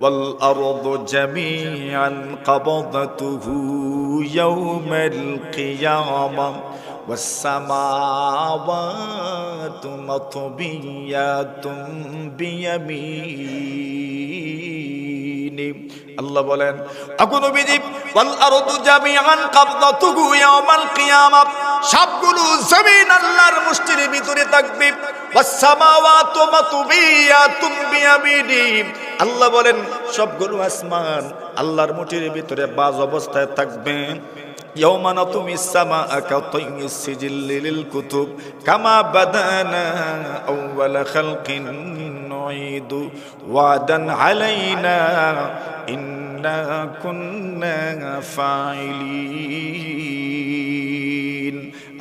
والأرض جميعا قبضته يوم القيامة والسماوات مطويات بيمينه আল্লাহ বলেন আগো নবীজি ওয়াল আরদু জামিআন কাবদাতুহু ইয়াউমাল কিয়ামাহ সবগুলো জমিন আল্লাহর মুষ্টির ভিতরে থাকবে ওয়াস সামাওয়াতু মাতুবিয়াতুম বিয়ামিনি আল্লাহ বলেন সবগুলো আসমান আল্লাহর মুঠির ভিতরে বাজ অবস্থায় থাকবে ইয়াউমা নাতুমিস সামাআ কাতাইমিস সিজিল্লি লিল কুতুব কামা বাদানা আউওয়ালা খালকিন নুঈদু ওয়াদান আলাইনা ইন্না কুন্না ফাইলিন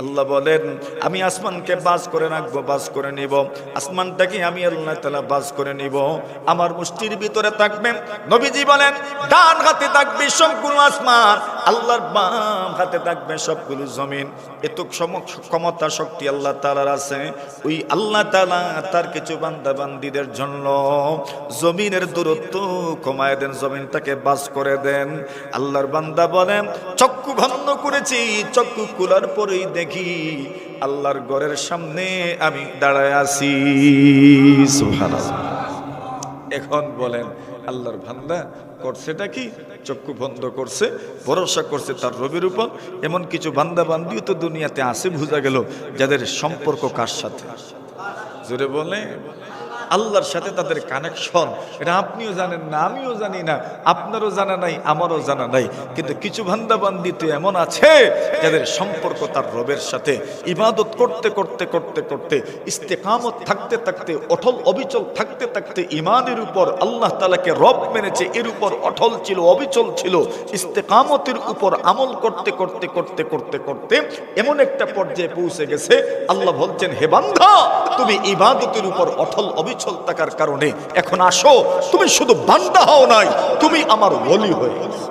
আল্লাহ বলেন আমি আসমানকে বাজ করে রাখবো বাজ করে নিব আসমানটাকে আমি আল্লাহ তাআলা বাজ করে নিব আমার মুষ্টির ভিতরে থাকবে নবীজি বলেন ডান হাতে থাকবে সবগুলো আসমান আল্লাহর বাম হাতে থাকবে সবগুলো জমিন এত ক্ষমতা শক্তি আল্লাহ তাআলার আছে ওই আল্লাহ তাআলা তার কিছু বান্দা বান্দীদের জন্য জমিনের দূরত্ব কমায় দেন জমিনটাকে বাজ করে দেন আল্লাহর বান্দা বলেন চক্ষু বন্ধ করেছি চক্ষু খোলার পরেই দেখি আল্লাহর ঘরের সামনে আমি দাঁড়ায় আছি সুবহানাল্লাহ এখন বলেন আল্লাহর বান্দা করছেটা কি চক্ষু বন্ধ করছে ভরসা করছে তার রবের উপর এমন কিছু বান্দা বান্দিও তো দুনিয়াতে আছে বোঝা গেল যাদের সম্পর্ক কার সাথে জোরে বলে আল্লাহর সাথে তাদের কানেকশন এটা আপনিও জানেন না আমিও জানি না আপনারও জানা নাই আমারও জানা নাই কিন্তু কিছু বান্দা বান্দি তো এমন আছে যাদের সম্পর্ক তার রবের সাথে ইবাদত করতে করতে করতে করতে ইস্তেকামত থাকতে থাকতে অটল অবিচল থাকতে থাকতে ইমানের উপর আল্লাহ তাআলাকে রব মেনেছে এর উপর অটল ছিল অবিচল ছিল ইস্তেকামতের উপর আমল করতে করতে করতে করতে করতে এমন একটা পর্যায়ে পৌঁছে গেছে আল্লাহ বলছেন হে বান্দা তুমি ইবাদতের উপর অটল অবিচল থাকার কারণে এখন আসো তুমি শুধু বান্দা হও নাই তুমি আমার ওলি হয়ে গেছো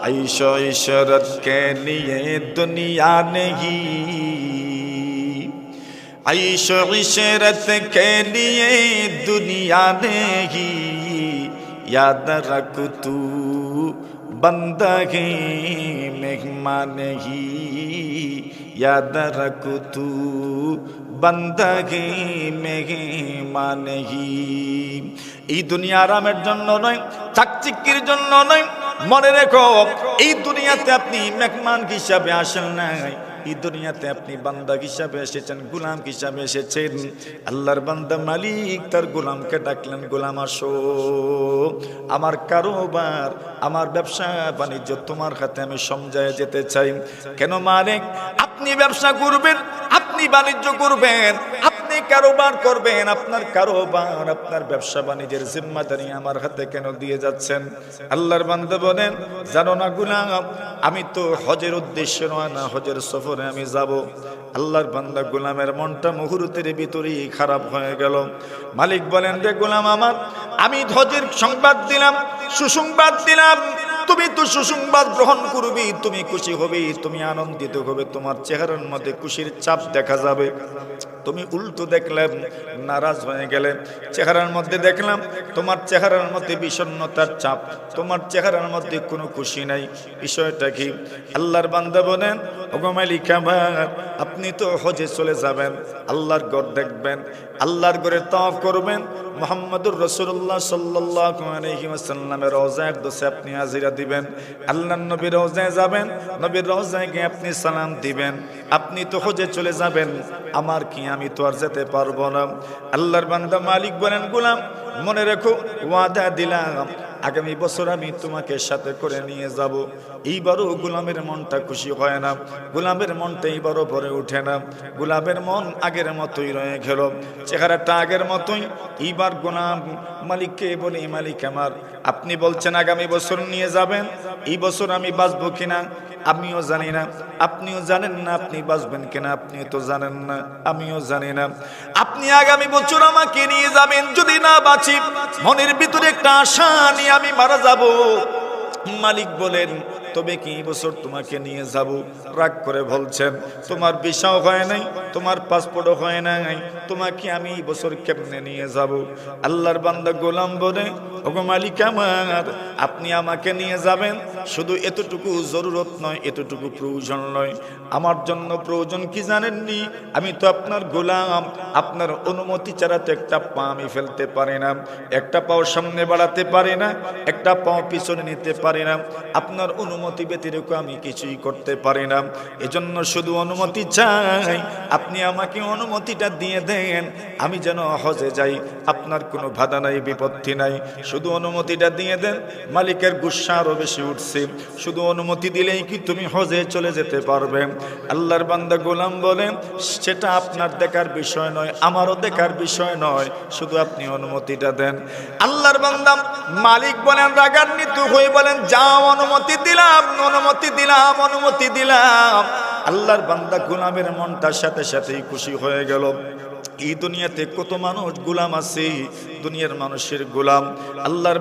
আয়েশা ইশরাত কে লিয়ে দুনিয়া নেহি আয়েশা ইশরাত কে লিয়ে দুনিয়া নেহি याद रख तू बंदा है मेहमान ही याद रख तू बंदा है मेहमान ही এই দুনিয়া আরামের জন্য নয় চাকচিক্যের জন্য নয় মনে রেখো এই দুনিয়াতে আপনি মেহমান হিসাবে আসেন নাই এই দুনিয়াতে আপনি বান্দা হিসাবে এসেছেন গোলাম হিসাবে এসেছেন আল্লাহর বান্দা মালিক তার গোলামকে ডাকলেন গোলাম আসো আমার কারোবার আমার ব্যবসা বাণিজ্য তোমার হাতে আমি সমঝায় যেতে চাই কেন মালিক আপনি ব্যবসা করবেন আপনি বাণিজ্য করবেন আপনি কারোবার করবেন আপনার কারোবার আপনার ব্যবসা বাণিজ্যের জিম্মাদারি আমার হাতে কেন দিয়ে যাচ্ছেন আল্লাহর বান্দা বলেন জানো না গোলাম আমি তো হজের উদ্দেশ্যে নয় না হজের সফরে আমি যাব আল্লাহর বান্দা গোলামের মনটা মুহূর্তের ভিতরেই খারাপ হয়ে গেল মালিক বলেন রে গোলাম আমার আমি হজের সংবাদ দিলাম সুসংবাদ দিলাম তুমি তো সুসংবাদ গ্রহণ করবি তুমি খুশি হবে তুমি আনন্দিত হবে তোমার চেহারার মধ্যে খুশির ছাপ দেখা যাবে তুমি উল্টো দেখলাম নারাজ হয়ে গেলে চেহারার মধ্যে দেখলাম তোমার চেহারার মধ্যে বিষণ্ণতার ছাপ তোমার চেহারার মধ্যে কোনো খুশি নাই বিষয়টা কি আল্লাহর বান্দা বলেন ওগো মালিক আমার আপনি তো হজে চলে যাবেন আল্লাহর ঘর দেখবেন আল্লাহর ঘরে তাওয়াফ করবেন মুহাম্মদুর রাসূলুল্লাহ সাল্লাল্লাহু আলাইহি ওয়াসাল্লামের রওজার দোষে আপনি হাজিরা দিবেন আল্লাহর নবীর রওজায় যাবেন নবীর রওজায় গিয়ে আপনি সালাম দিবেন আপনি তো হজে চলে যাবেন আমার কি আমি তো আর যেতে পারবো না আল্লাহর বান্দা মালিক বলেন গোলাম মনে রেখো ওয়াদা দিলাম আগামী বছর আমি তোমাকে সাথে করে নিয়ে যাব এইবারও গোলামের মনটা খুশি হয় না গোলামের মনটা এইবারও ভরে ওঠে না গোলামের মন আগের মতোই রয়ে গেল চেহারাটা আগের মতোই এইবার গোলাম মালিককে বলি মালিক আমার আপনি বলছেন আগামী বছর নিয়ে যাবেন এই বছর আমি বাঁচবো কিনা আমিও জানি না আপনিও জানেন না আপনি বাঁচবেন কিনা আপনিও তো জানেন না আমিও জানি না আপনি আগামী বছর আমাকে নিয়ে যাবেন যদি না বাঁচি মনের ভিতরে একটা আশা নিয়ে আমি মারা যাব মালিক বলেন তবে কি এই বছর তোমাকে নিয়ে যাব। রাগ করে বলছেন, তোমার ভিসাও হয় নাই, তোমার পাসপোর্টও হয় নাই, তোমাকে আমি এই বছর কেমনে নিয়ে যাব। আল্লাহর বান্দা গোলাম বলে, ওগো মালিক আমার, আপনি আমাকে নিয়ে যাবেন, শুধু এতটুকু জরুরত নয়, এতটুকু প্রয়োজন নয়। আমার জন্য প্রয়োজন কি জানেননি? আমি তো আপনার গোলাম, আপনার অনুমতি ছাড়া তো একটা পা আমি ফেলতে পারি না, একটা পাও সামনে বাড়াতে পারি না, একটা পাও পিছনে নিতে পারি না। আপনার অনুমতি ব্যতিরেক আমি কিছুই করতে পারি না। এজন্য শুধু অনুমতি চাই, আপনি আমাকে অনুমতিটা দিয়ে দেন, আমি যেন হজে যাই। আপনার কোনো বাধা নাই, বিপত্তি নাই, শুধু অনুমতিটা দিয়ে দেন। মালিকের গুসা আরো বেশি উঠছে, শুধু অনুমতি দিলেই কি তুমি হজে চলে যেতে পারবে? আল্লাহর বান্দা গোলাম বলেন, সেটা আপনার দেখার বিষয় নয়, আমারও দেখার বিষয় নয়, শুধু আপনি অনুমতিটা দেন। আল্লাহর বান্দা মালিক বলেন, রাগান্বিত হয়ে বলেন, যাও, অনুমতি দিলাম, অনুমতি দিলাম, অনুমতি দিলাম। আল্লাহর বান্দা গোলামের মনটার সাথে সাথেই খুশি হয়ে গেল। এই দুনিয়াতে কত মানুষ গোলাম আছে, দুনিয়ার মানুষের গোলাম। আল্লাহর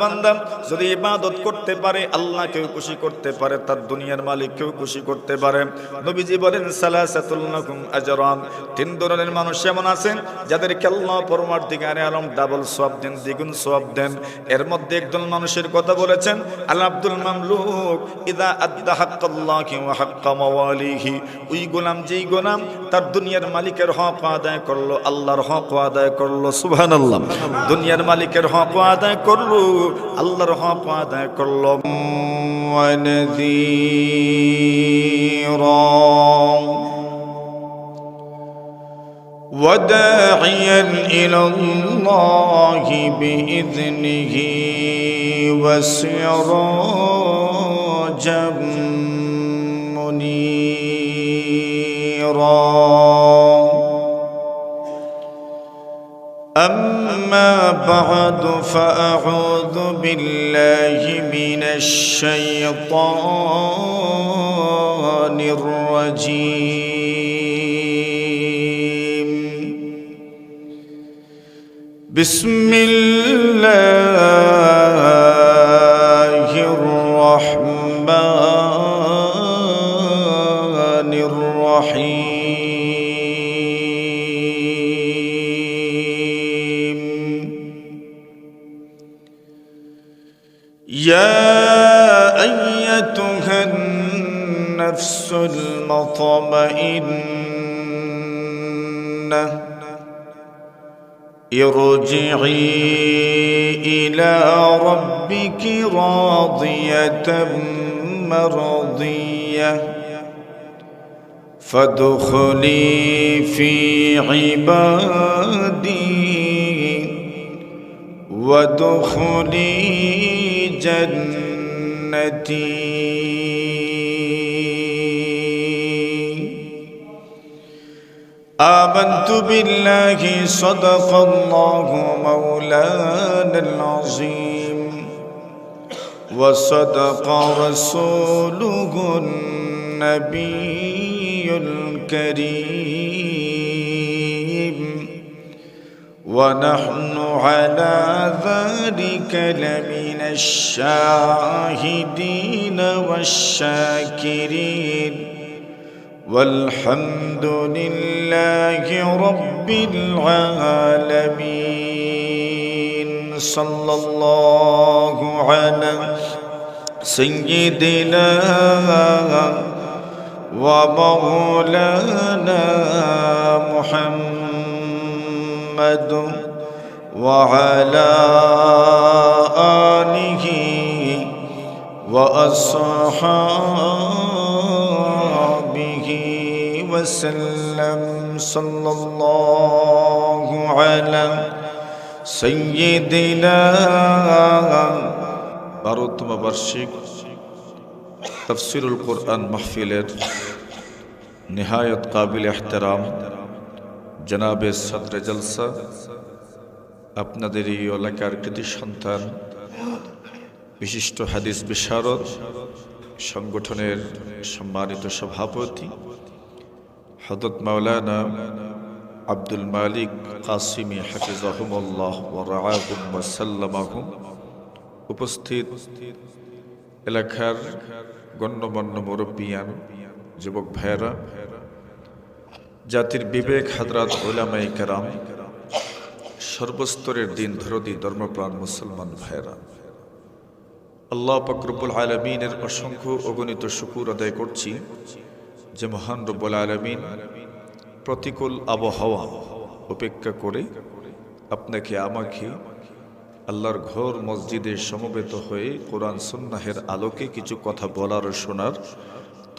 বান্দা যদি ইবাদত করতে পারে, আল্লাহকেও খুশি করতে পারে, তার দুনিয়ার মালিককেও খুশি করতে পারে। নবীজি বলেন, সালাসাতুল লাকুম আজরান, তিন ধরনের মানুষ এমন আছেন যাদেরকে আল্লাহ পরমার্থিকারে আলম ডাবল সওয়াব দেন, দ্বিগুণ সওয়াব দেন। এর মধ্যে একজন মানুষের কথা বলেছেন, আল আব্দুল মামলুক ইদা আদ্দা হাক্কাল্লাহি ওয়া হাক্কা মাওয়ালিহি, ওই গোলাম যেই গোলাম তার দুনিয়ার মালিকের হক আদায় করলো, আল্লাহর হক আদায় করলো, সুবহানাল্লাহ। দুনিয়ার মালিকের হক আদায় করলো, আল্লাহর হক আদায় করলো। ওয়া নাযীরা وداعيا إلى الله بإذنه وسراجا منيرا. أما بعد فأعوذ بالله من الشيطان الرجيم. بسم الله الرحمن الرحيم. يا أيتها النفس المطمئنة ارجعي إلى ربك راضية مرضية فادخلي في عبادي وادخلي جنتي. آمنت بالله صدق الله مولانا العظيم وصدق رسوله النبي الكريم ونحن على ذلك لمن الشاهدين والشاكرين والحمد لله رب العالمين. صلى الله على سيدنا ومولانا محمد وعلى آله وأصحابه وسلم. صلى الله على سيدنا. 12তম বার্ষিক তাফসীরুল কোরআন মাহফিলের নিহায়ত কাবিল ইহতেরাম জনাবে সদরে জলসা, আপনাদের এই এলাকার কৃতি সন্তান, বিশিষ্ট হাদিস বিশারদ সংগঠনের সম্মানিত সভাপতি হযরত মাওলানা আব্দুল মালিক কাসিমি হাফিজাহুমুল্লাহ ওয়া রাআহুম ওয়া সাল্লামাহুম, উপস্থিত এলাকার গণ্যমান্য মুরব্বিয়ান, যুবক ভাইয়েরা, জাতির বিবেক হাজরাত উলামায়ে কেরাম, সর্বস্তরের দিন ধরদি ধর্মপ্রাণ মুসলমান ভাইয়েরা, আল্লাহ পাক রব্বুল আলামিনের অসংখ্য অগণিত শুকর আদায় করছি যে মহান রব্বুল আলামিন প্রতিকূল আবহাওয়া উপেক্ষা করে আপনাকে আমাকে আল্লাহর ঘর মসজিদে সমবেত হয়ে কোরআন সুন্নাহের আলোকে কিছু কথা বলার ও শোনার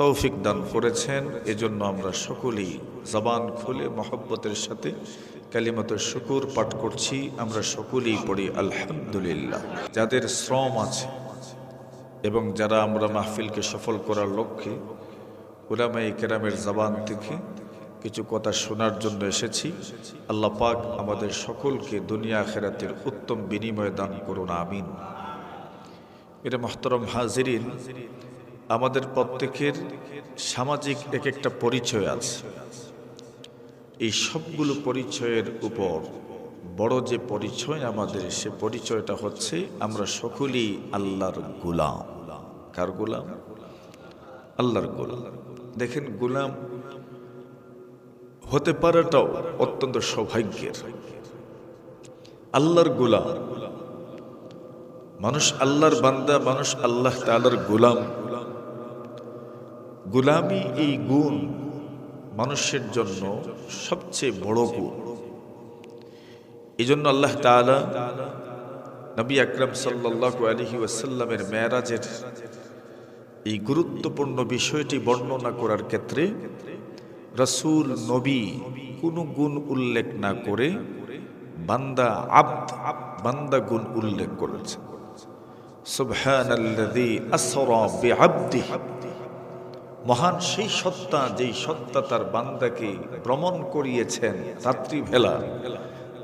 তৌফিক দান করেছেন। এজন্য আমরা সকলেই জবান খুলে মহব্বতের সাথে কালিমাতুশ শুকুর পাঠ করছি। আমরা সকলেই পড়ি আলহামদুলিল্লাহ। যাদের শ্রম আছে এবং যারা আমরা মাহফিলকে সফল করার লক্ষ্যে উলামায়ে কেরামের জবান থেকে কিছু কথা শোনার জন্য এসেছি, আল্লাহ পাক আমাদের সকলকে দুনিয়া আখিরাতের উত্তম বিনিময় দান করুন, আমিন। এর মুহতারাম হাজিরিন, আমাদের প্রত্যেকের সামাজিক এক একটা পরিচয় আছে। এই সবগুলো পরিচয়ের উপর বড় যে পরিচয় আমাদের, সে পরিচয়টা হচ্ছে আমরা সকলেই আল্লাহর গোলাম। কার গোলাম? আল্লাহর গোলাম। দেখেন, গোলাম হতে পারাটাও অত্যন্ত সৌভাগ্যের। আল্লাহর গোলাম, মানুষ আল্লাহর বান্দা, মানুষ আল্লাহ তাআলার গোলাম। গোলামি এই গুণ মানুষের জন্য সবচেয়ে বড় গুণ। এই জন্য আল্লাহ তাআলা নবী আকরাম সাল্লাল্লাহু আলাইহি ওয়াসাল্লামের মেরাজের এই গুরুত্বপূর্ণ বিষয়টি বর্ণনা করার ক্ষেত্রে রাসূল নবী কোনো গুণ উল্লেখ না করে বান্দা বান্দা গুণ উল্লেখ করেছেন। সুবহানাল্লাযী আসরা বিআবদিহি, মহান সেই সত্তা যেই সত্তা তার বান্দাকে ভ্রমণ করিয়েছেন রাত্রিবেলা,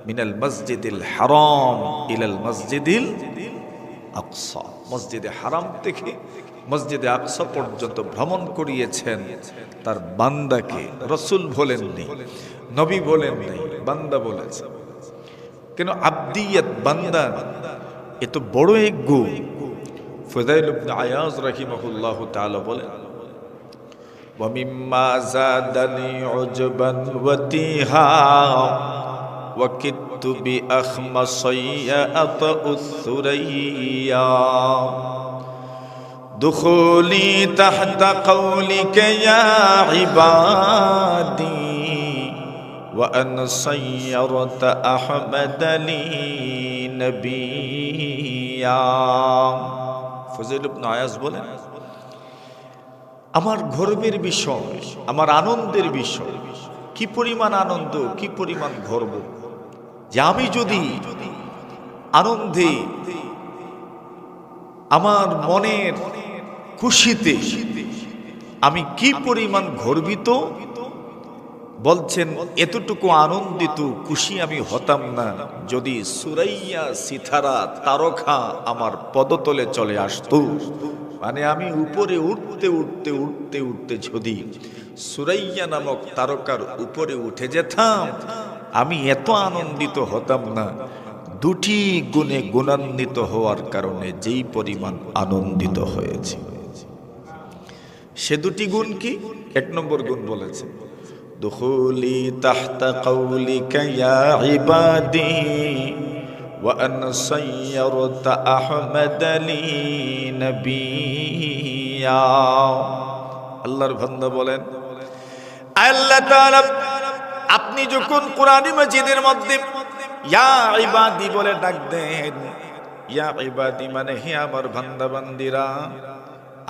মিনাল মসজিদিল হারাম ইলাল মসজিদিল আকসা, মসজিদে হারাম থেকে মসজিদে আকসা পর্যন্ত ভ্রমণ করিয়েছেন তার বান্দাকে। রাসূল বলেননি, নবী বলেননি, বান্দা বলেছেন। কেন? আবদিয়াত, বান্দা এত বড় এক গুণ। ফুদাইল ইবনে আয়াজ রাহিমাহুল্লাহ তাআলা বলেন, ওয়া মিম্মা যাদানি উজবান ওয়াতিহা ওয়া কিতু বিআখমাসাইয়া আতাউস সুরাইয়া দুখুলি তাহতা কওলিকা ইয়া ইবাদি ওয়া আন সাইয়ারতা আহমাদ লি নবিয়্যা। ফুদাইল ইবনে আয়াজ বলেন, আমার গর্বের বিষয়, আমার আনন্দের বিষয়, কি পরিমাণ আনন্দ, কি পরিমাণ গর্ব যে আমি যদি আনন্দে, আমার মনের খুশিতে আমি কি পরিমাণ গর্বিত। বলছেন, এতটুকু আনন্দিত খুশি আমি হতাম না যদি সুরাইয়া সিতারা তারকা আমার পদতলে চলে আসতো। মানে আমি উপরে উঠতে উঠতে উঠতে উঠতে যদি সুরাইয়া নামক তারকার উপরে উঠে যেতাম, আমি এত আনন্দিত হতাম না। দুটি গুণে গুণান্বিত হওয়ার কারণে যেই পরিমাণ আনন্দিত হয়েছে, সে দুটি গুণ কি? এক নম্বর গুণ বলেছে, দুখুলি তাহতা কওলিকা ইয়া ইবাদি ওয়া আন সাইয়ারতা আহমাদ লি নবিয়্যা। আল্লাহর বান্দা বলেন, আল্লাহ তাআলা আপনি যখন কোরআন মাজিদের মধ্যে ইয়া ইবাদি বলে ডাক দেন, ইয়া ইবাদি মানে হে আমার বান্দা বান্দিরা,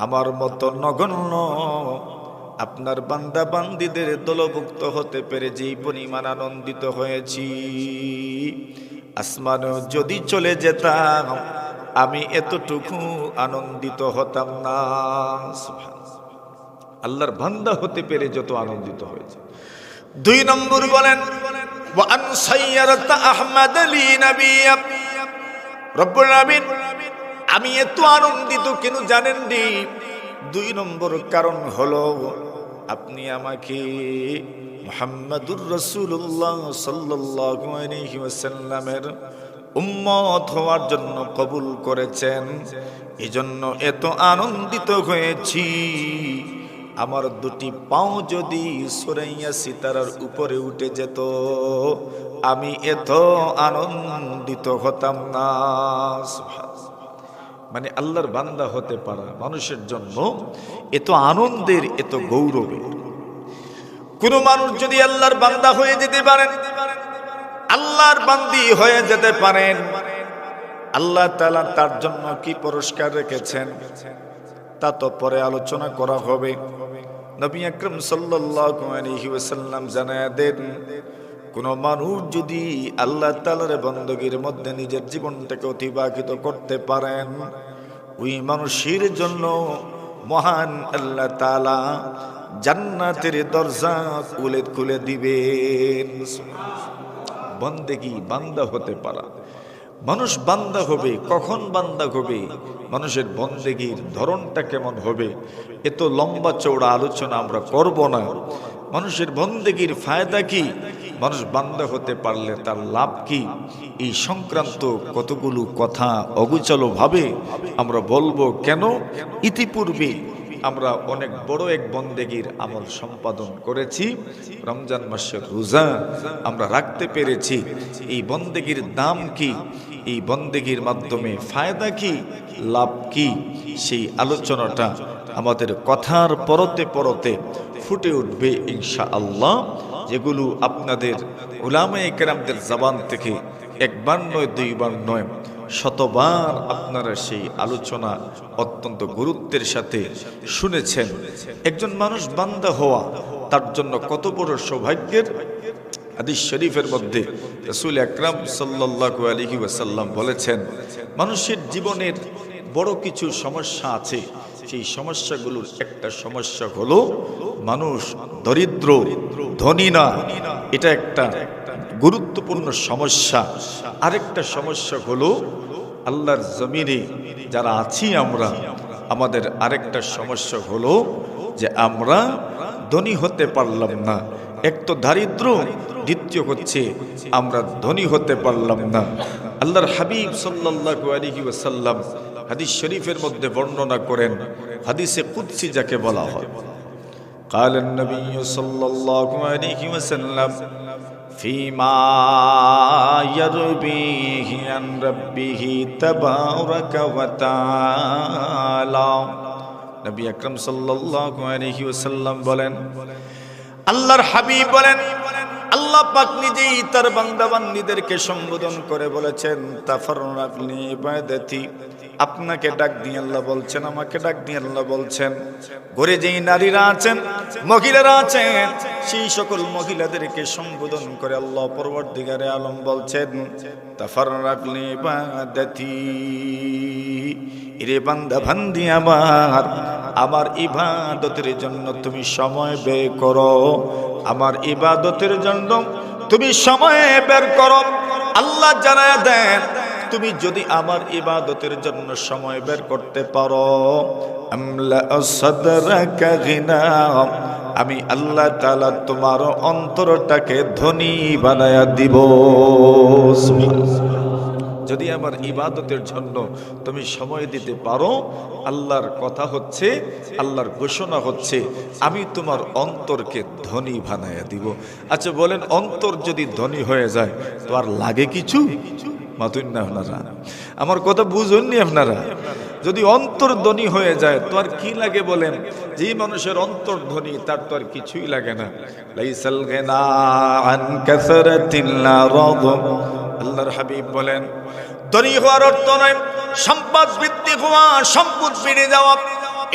আমার মতো নগণ্য আপনার বান্দা বান্দিদের দলভুক্ত হতে পেরে যেই পরিমাণ আনন্দিত হয়েছি, আসমানে যদি চলে যেতাম আমি এতটুকু আনন্দিত হতাম না। আল্লাহর বান্দা হতে পেরে যত আনন্দিত হয়েছে। দুই নম্বর বলেন, ওয়া আন সাইয়ারাতা আহমাদ লি নবিয়্যা। রব্বুল আলামিন, আমি এত আনন্দিত কেন জানেন নি? দুই নম্বর কারণ হলো আপনি আমাকে মুহাম্মাদুর রাসূলুল্লাহ সাল্লাল্লাহু আলাইহি ওয়াসাল্লামের উম্মত হওয়ার জন্য কবুল করেছেন। এজন্য এত আনন্দিত হয়েছি। আমার দুটি পাও যদি সুরাইয়া সিতারার উপরে উঠে যেত, আমি এত আনন্দিত হতাম না। মানে আল্লাহর বান্দা হতে পারা মানুষের জন্য এত আনন্দের, এত গৌরবের। কোন মানুষ যদি আল্লাহর বান্দা হয়ে যেতে পারেন, আল্লাহর বান্দি হয়ে যেতে পারেন, আল্লাহ তাআলা তার জন্য কি পুরস্কার রেখেছেন তা তো পরে আলোচনা করা হবে। নবী আকরাম সাল্লাল্লাহু আলাইহি ওয়াসাল্লাম জানায়া দেন, কোন মানুষ যদি আল্লাহ তাআলার বندگির মধ্যে নিজের জীবনটাকে অতিবাহিত করতে পারেন, ওই মানুষের জন্য মহান আল্লাহ তাআলা জান্নাতের দরজা খুলে দিবেন। বন্দেগী, বান্দা হতে পারা। মানুষ বান্দা হবে, কখন বান্দা হবে, মানুষের বন্দেগীর ধরনটা কেমন হবে, এত লম্বা চওড়া আলোচনা আমরা করব না। মানুষের বন্দেগীর ফায়দা কি, মানুষ বান্দা হতে পারলে তার লাভ কি, এই সংক্রান্ত কতগুলো কথা অগোচর ভাবে আমরা বলবো। কেন? ইতিপূর্বে আমরা অনেক বড় এক বন্দেগীর আমল সম্পাদন করেছি। রমজান মাসের রোজা আমরা রাখতে পেরেছি। এই বন্দেগীর দাম কি, এই বন্দেগীর মাধ্যমে ফায়দা কি, লাভ কি, সেই আলোচনাটা আমাদের কথার পরতে পরতে ফুটে উঠবে ইনশাআল্লাহ। যেগুলো আপনাদের উলামায়ে কেরামদের জবান থেকে একবার নয়, দুইবার নয়, শতবার আপনারা সেই আলোচনা অত্যন্ত গুরুত্বের সাথে শুনেছেন। একজন মানুষ বান্দা হওয়া তার জন্য কত বড় সৌভাগ্যের। হাদিস শরীফের মধ্যে রাসূল আকরাম সাল্লাল্লাহু আলাইহি ওয়াসাল্লাম বলেছেন, মানুষের জীবনের বড় কিছু সমস্যা আছে। সেই সমস্যাগুলোর একটা সমস্যা হলো মানুষ দরিদ্র, ধনী না, এটা একটা গুরুত্বপূর্ণ সমস্যা। আরেকটা সমস্যা হলো আল্লাহর জমিনে যারা আছি আমরা, আমাদের আরেকটা সমস্যা হলো যে আমরা ধনী হতে পারলাম না। এক তো দারিদ্র, দ্বিতীয় হচ্ছে আমরা ধনী হতে পারলাম না। আল্লাহর হাবিব সাল্লাল্লাহু আলাইহি ওয়াসাল্লাম হাদিস শরীফের মধ্যে বর্ণনা করেন, হাদিসে কুদসি যাকে বলা হয়, قال النبي صلى الله عليه وسلم فيما يرويه عن ربه تبارك وتعالى। নবী আকরাম সাল্লাল্লাহু আলাইহি ওয়াসাল্লাম বলেন, আল্লাহর হাবিব বলেন, আল্লাহ পাক নিজেই তার বান্দা বান্দীদেরকে সম্বোধন করে বলেছেন, তাফাররাকলি ইবাদাতি। আপনাকে ডাক দিয়ে আল্লাহ বলছেন, আমাকে ডাক দিয়ে আল্লাহ বলছেন, ঘরে যেই নারীরা আছেন, মহিলারা আছেন, সেই সকল মহিলাদেরকে সম্বোধন করে আল্লাহ পরওয়ারদিগারে আলম বলছেন, তাফাররাকলি ইবাদাতি। এরে বান্দা বান্দি আমার, আমার ইবাদতের জন্য তুমি সময় ব্যয় করো, আমার ইবাদতের জন্য তুমি সময় বের করো। আল্লাহ জানায়া দেন, তুমি যদি আমার ইবাদতের জন্য সময় বের করতে পারো, আমলা সাদরাকা গিনা, আমি আল্লাহ তাআলা তোমার অন্তরটাকে ধনী বানায়া দিব। যদি আমার ইবাদতের জন্য তুমি সময় দিতে পারো, আল্লাহর কথা হচ্ছে, আল্লাহর ঘোষণা হচ্ছে, আমি তোমার অন্তরকে ধনী বানায়া দিব। আচ্ছা বলেন, অন্তর যদি ধনী হয়ে যায় তো আর লাগে কিছু? মাতুন না আপনারা, আমার কথা বুঝুননি আপনারা? যদি অন্তর ধনী হয়ে যায় তো আর কি লাগে বলেন? যে মানুষের অন্তর ধনী তার তো আর কিছুই লাগে না। লাইসাল গিনা আন কাসরাতিল আরাদ। আল্লাহর হাবিব বলেন, ধনী হওয়ার অর্থ নয় সম্পদ বৃদ্ধি হওয়া, সম্পদ বেড়ে যাওয়া,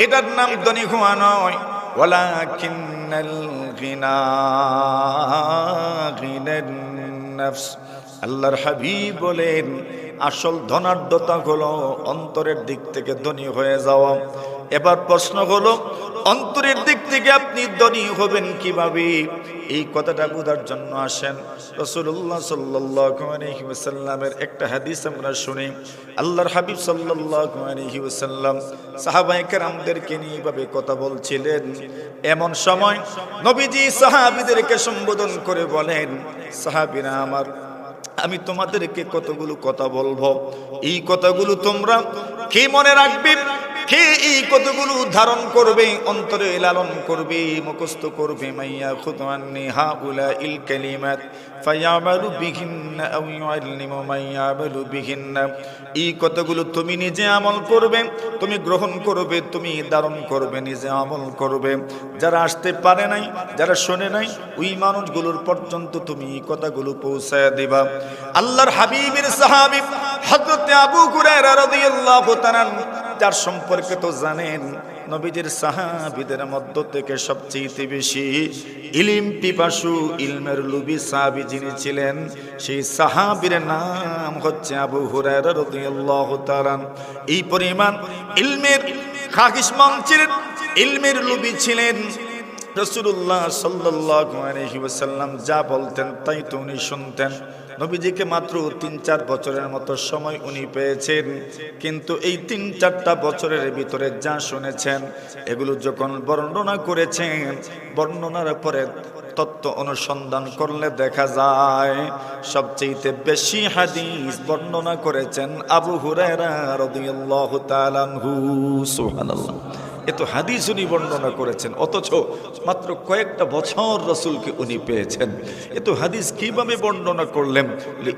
এটার নাম ধনী হওয়া নয়। ওয়ালাকিন্নাল গিনা গিনান নাফস। আল্লাহর হাবিব বলেন, আসল ধনাঢ্যতা হলো অন্তরের দিক থেকে ধনী হয়ে যাওয়া। এবার প্রশ্ন হলো, অন্তরের দিক থেকে আপনি ধনী হবেন কিভাবে? এই কথাটা বোঝার জন্য আসেন রাসূলুল্লাহ সাল্লাল্লাহু আলাইহি ওয়াসাল্লামের একটা হাদিস আমরা শুনি। আল্লাহর হাবিব সাল্লাল্লাহু আলাইহি ওয়াসাল্লাম সাহাবায়ে কেরামদেরকে নিয়ে এইভাবে কথা বলছিলেন। এমন সময় নবীজি সাহাবীদেরকে সম্বোধন করে বলেন, সাহাবীরা আমার, আমি তোমাদেরকে কতগুলো কথা বলবো, এই কথাগুলো তোমরা কে মনে রাখবে, কে এই কতগুলো ধারণ করবে, অন্তরে লালন করবে, মুখস্থ করবে। মাইয়া খুদান্নি হাউলা ইল কালিমাত ফায়ামালু বিহিন্না আও ইউআল্লিমু মাইয়ামালু বিহিন্না। এই কথাগুলো তুমি নিজে আমল করবে, তুমি গ্রহণ করবে, তুমি ধারণ করবে, নিজে আমল করবে। যারা আসতে পারে নাই, যারা শোনে নাই, ওই মানুষগুলোর পর্যন্ত তুমি এই কথাগুলো পৌঁছায় দিবা। আল্লাহর হাবিবের সাহাবী হযরত আবু হুরায়রা রাদিয়াল্লাহু তাআলা, যার সম্পর্কে তো জানেন, নবীজির সাহাবীদের মধ্য থেকে সবচেয়ে বেশি ইলম পিপাসু, ইলমের লোভী সাহাবী যিনি ছিলেন, সেই সাহাবীর নাম হচ্ছে আবু হুরায়রা রাদিয়াল্লাহু তাআলা। এই পরিমাণ ইলমের খাকিসমান ছিলেন, ইলমের লোভী ছিলেন। রাসূলুল্লাহ সাল্লাল্লাহু আলাইহি ওয়াসাল্লাম যা বলতেন তাই তো উনি শুনতেন। নবীজিকে মাত্র ৩-৪ বছরের মতো সময় উনি পেয়েছেন, কিন্তু এই ৩-৪টা বছরের ভিতরে যা শুনেছেন, এগুলো যখন বর্ণনা করেছেন, বর্ণনার পরে তত্ত্ব অনুসন্ধান করলে দেখা যায় সবচেয়ে বেশি হাদিস বর্ণনা করেছেন আবু হুরায়রা রাদিয়াল্লাহু তাআলা আনহু। সুবহানাল্লাহ, এত হাদিস উনি বর্ণনা করেছেন, অথচ মাত্র কয়েকটা বছর রাসূলকে উনি পেয়েছেন। এত হাদিস কিভাবে বর্ণনা করলেন?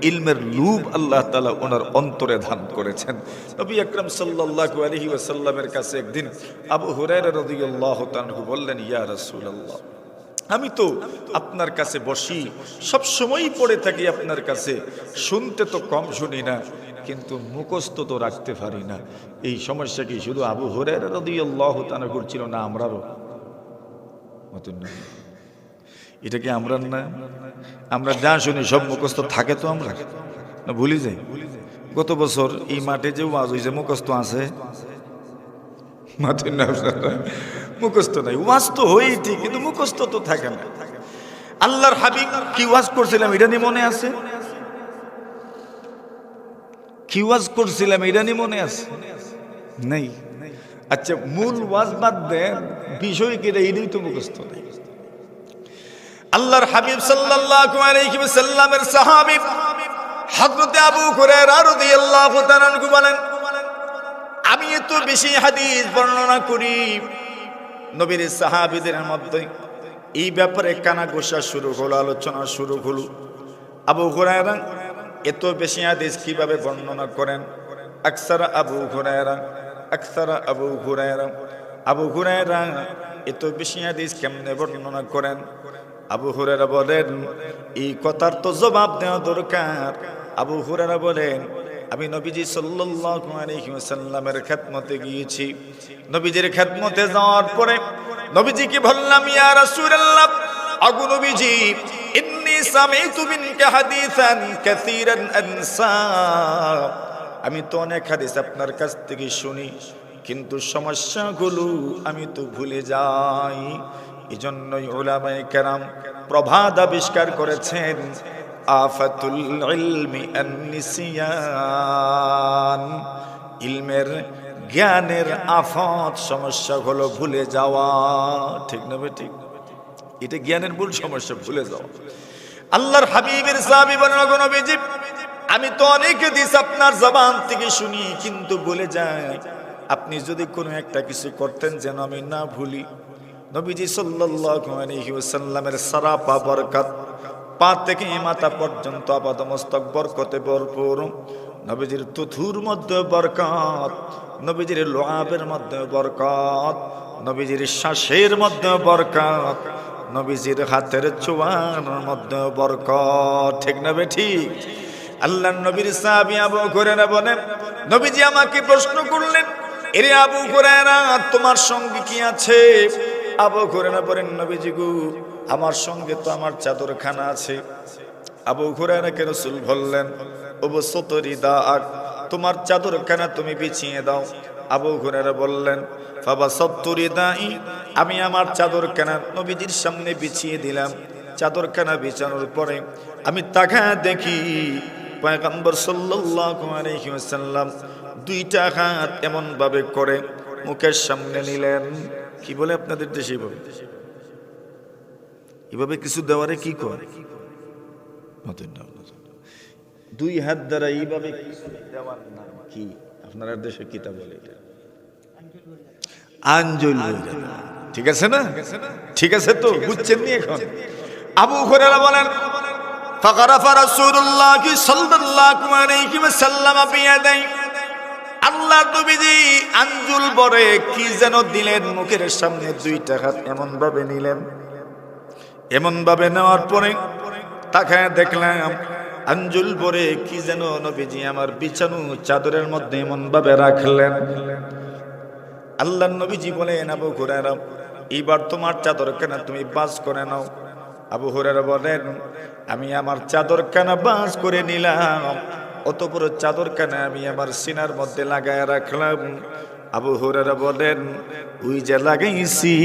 ইলমের লুভ আল্লাহ তাআলা ওনার অন্তরে ধান করেছেন। নবী আকরাম সাল্লাল্লাহু আলাইহি ওয়াসাল্লামের কাছে একদিন আবু হুরায়রা রাদিয়াল্লাহু তাআলা বললেন, ইয়া রাসূলুল্লাহ, আমি তো আপনার কাছে বসি, সব সময়ই পড়ে থাকি আপনার কাছে, শুনতে তো কম শুনি না, কিন্তু মুখস্থ তো রাখতে পারি না। এই সমস্যা কি শুধু আবু হুরায়রা রাদিয়াল্লাহু তাআলা করছিল না আমরারও? মতন না, এটা কি আমরা না? আমরা যা শুনি সব মুখস্থ থাকে তো, আমরা না ভুলি যাই? গত বছর এই মাঠে যে ওয়াজ হয়েছে মুখস্থ আছে? মাঠে না, মুখস্থ নাই। ওয়াজ তো হয়েই ঠিক, কিন্তু মুখস্থ তো থাকে না। আল্লাহর হাবিব কি ওয়াজ করছিলাম এটা নিয়ে মনে আছে? কি ওয়াজ করছিলাম এটা নিয়ে মনে আছে? নাই। আচ্ছা, মূল ওয়াজ বাদ দেন, বিষয় কি এটাই তো মুখস্থ নেই। আল্লাহর হাবিব সাল্লাল্লাহু আলাইহি ওয়াসাল্লামের সাহাবী হযরত আবু হুরায়রা রাদিয়াল্লাহু তাআলা আনহু বলেন, আমি এত বেশি হাদিস বর্ণনা করি, নবীর সাহাবীদের মধ্যে এই ব্যাপারে কানাঘুষা শুরু হলো, আলোচনা শুরু হলো। আবু হুরায়রা এত বেশি হাদিস কিভাবে বর্ণনা করেন? আকসারা আবু হুরায়রা, আকসারা আবু হুরায়রা, আবু হুরায়রা এত বেশি হাদিস কেমনে বর্ণনা করেন? আবু হুরায়রা বলেন, এই কথার তো জবাব দেওয়া দরকার। আবু হুরায়রা বলেন, আমি নবীজি সাল্লাল্লাহু আলাইহি ওয়াসাল্লামের খেদমতে গিয়েছি। নবীজির খেদমতে যাওয়ার পরে নবীজিকে বললাম, ইয়া রাসূলুল্লাহ, আগু নবীজি, ইন্নী সামি'তু মিনকা হাদিসান কাসীরান আনসা। আমি তো অনেক হাদিস আপনার কাছ থেকে শুনি, কিন্তু সমস্যাগুলো আমি তো ভুলে যাই। এজন্যই উলামায়ে কেরাম প্রভাত আবিষ্কার করেছেন, আফাতুল ইলমি আন-নিসিয়ান। ইলমের জ্ঞানের আফত সমস্যা হলো ভুলে যাওয়া। ঠিক না ঠিক? এটা জ্ঞানের মূল সমস্যা, ভুলে যাওয়া। আল্লাহর হাবিবের সাহাবী বলেন, ওগো নবীজি, আমি তো অনেক হাদিস আপনার জবান থেকে শুনি, কিন্তু ভুলে যাই। আপনি যদি কোনো একটা কিছু করতেন যেন আমি না ভুলি। নবীজি সাল্লাল্লাহু আলাইহি ওয়াসাল্লামের সারাপা বরকত, পা থেকে মাথা পর্যন্ত আপাদমস্তক বরকতে ভরপুর। নবীজির তুথুর মধ্যে বরকত, নবীজির লোহাবের মধ্যে বরকত, নবীজির শ্বাসের মধ্যে বরকত, নবীজির হাতের ছোঁয়ার মধ্যে বরকত। ঠিক না ঠিক? আল্লাহর নবীর সাহাবী আবু হুরায়রা বলেন, নবীজি আমাকে প্রশ্ন করলেন, এরে আবু হুরায়রা, তোমার সঙ্গে কি আছে? আবু হুরায়রা বলেন, নবীজি গো, আমার সঙ্গে তো আমার চাদরখানা আছে। আবু হুরায়রাকে রাসূল বললেন, ওবসতরি দাআক, তোমার চাদরখানা তুমি বিছিয়ে দাও। আবু হুরায়রা বললেন, ফাবাসাতরি দাই, আমি আমার চাদরখানা নবীজির সামনে বিছিয়ে দিলাম। চাদরখানা বিছানোর পরে আমি তাকায় দেখি পয়গম্বর সাল্লাল্লাহু আলাইহি ওয়াসাল্লাম দুইটা হাত এমন ভাবে করে মুখের সামনে নিলেন। কি বলে আপনাদের দেশে বলে? এভাবে কিছু দেওয়ারে কি করে? দুই হাত দ্বারা এইভাবে দেওয়ার নাম কি? আপনার দেশে কিতা বলে এটা? আঞ্জুল। ঠিক আছে না? ঠিক আছে তো, বুঝছেন নি এখন? আবু হুরায়রা বলেন ফাকারাফা রাসূলুল্লাহ সাল্লাল্লাহু আলাইহি ওয়াসাল্লাম বিয়াদাই, আল্লাহর নবীজি আঞ্জুল বরে কি যেন দিলেন মুখের সামনে, দুইটা হাত এমন ভাবে নিলেন। এমন ভাবে নেওয়ার পরে তাকায় দেখলাম আঞ্জুল বরে কি যেন নবীজি আমার বিছানো চাদরের মধ্যে এমন ভাবে রাখলেন। আল্লাহর নবীজি বলেন আবু হুরায়রা, এইবার তোমার চাদর কেনা তুমি বাজ করে নাও। আবু হুরায়রা বলেন আমি আমার চাদর কানা বাজ করে নিলাম, অত বড় চাদর কানা আমি আমার সিনার মধ্যে লাগায় রাখলাম। আবু হুরায়রা বলেন ওই যে লাগাইছি,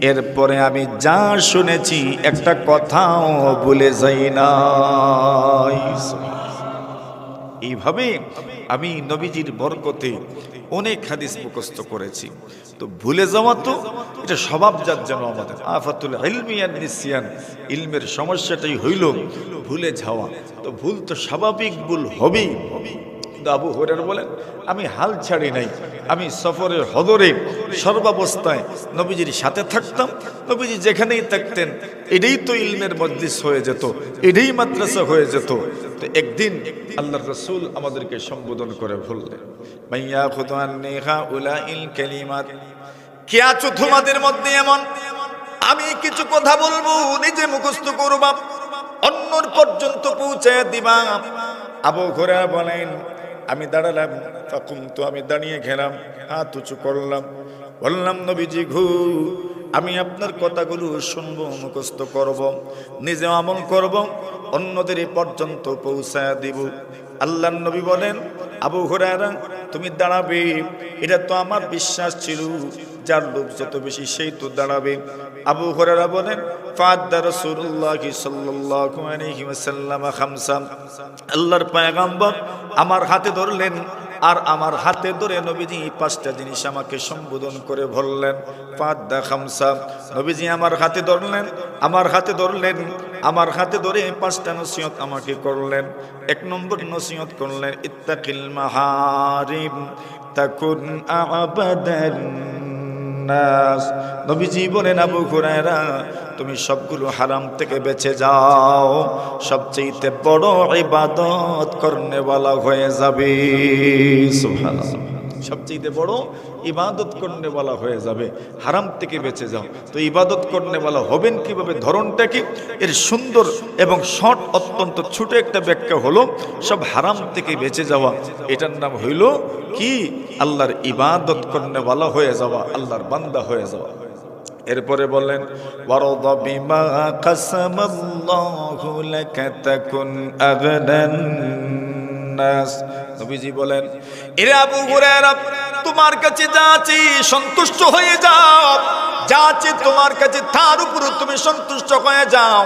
এরপরে আমি যা শুনেছি একটা কথাও ভুলে যাই না। এইভাবে আমি নবীজির বরকতে অনেক হাদিস মুখস্থ করেছি। তো ভুলে যাওয়া তো এটা স্বভাবজাত যেন আমাদের। আফাতুল ইলমি আন নিসিয়ান, ইলমের সমস্যাটাই হইল ভুলে যাওয়া। তো ভুল তো স্বাভাবিক, ভুল হবেই। আবু হুরায়রা বলেন আমি হাল ছাড়ি নাই, আমি সফরের হদরে সর্বাবস্থায় নবীজির সাথে থাকতাম। নবীজি যেখানেই থাকতেন এটাই তো ইলমের মজলিস হয়ে যেত, এটাই মাদ্রাসা হয়ে যেত। তো একদিন আল্লাহর রাসূল আমাদেরকে সম্বোধন করে বললেন মাইয়া খুদান নেহা উলাইল কালিমাত, কে আছো তোমাদের মধ্যে এমন আমি কিছু কথা বলবো নিজে মুখস্থ করবা, অন্যর পর্যন্ত পৌঁছায় দিবা। আবু হুরায়রা বলেন আমি দাঁড়ালাম, ফাকুমতু আমি দাঁড়িয়ে গেলাম, হাত উঁচু করলাম, বললাম নবীজি ঘু আমি আপনার কথাগুলো শুনবো, মুখস্থ করব, নিজে আমল করব, অন্যদের পর্যন্ত পৌঁছায় দিব। আল্লাহর নবী বলেন আবু হুরায়রা তুমি দাঁড়াবে, এটা তো আমার বিশ্বাস ছিল, যার লোক যত বেশি সেই তো দাঁড়াবে। আবু হুরায়রা বলেন ফাদ্দা রাসূলুল্লাহ সাল্লাল্লাহু আলাইহি ওয়াসাল্লাম খামসা, আল্লাহর পয়গম্বর আমার হাতে ধরলেন, আর আমার হাতে ধরে নবীজি পাঁচটা জিনিস আমাকে সম্বোধন করে বললেন। ফাদ্দা খামসা, নবীজি আমার হাতে ধরলেন, আমার হাতে ধরলেন, আমার হাতে ধরে পাঁচটা নসিহত আমাকে করলেন। এক নম্বর নসিহত করলেন ইত্তাকিল মাহারিম তাকুন আবাদান নাস। নবীজি বলেন আবু হুরায়রা তুমি সবগুলো হারাম থেকে বেঁচে যাও, সবচেয়ে বড় ইবাদত করনেওয়ালা হয়ে যাবে। সুবহানাল্লাহ, সবচেয়ে বড় ইবাদত করনেওয়ালা হয়ে যাবে, হারাম থেকে বেঁচে যাও। তো ইবাদত করনেওয়ালা হবেন কিভাবে, ধরনটা কি? এর সুন্দর এবং শর্ট অত্যন্ত ছোট একটা ব্যাখ্যা হলো সব হারাম থেকে বেঁচে যাওয়া। এটার নাম হইল কি? আল্লাহর ইবাদত করনেওয়ালা হয়ে যাওয়া, আল্লাহর বান্দা হয়ে যাওয়া। এরপরে বলেন ওয়ারদা বিমা কাসামাল্লাহু লাকা তাকুন আগনান নাস। নবীজি বলেন এরে আবু হুরায়রা তোমার কাছে যা আছে সন্তুষ্ট হয়ে যাও, যা আছে তোমার কাছে তার উপর তুমি সন্তুষ্ট হয়ে যাও।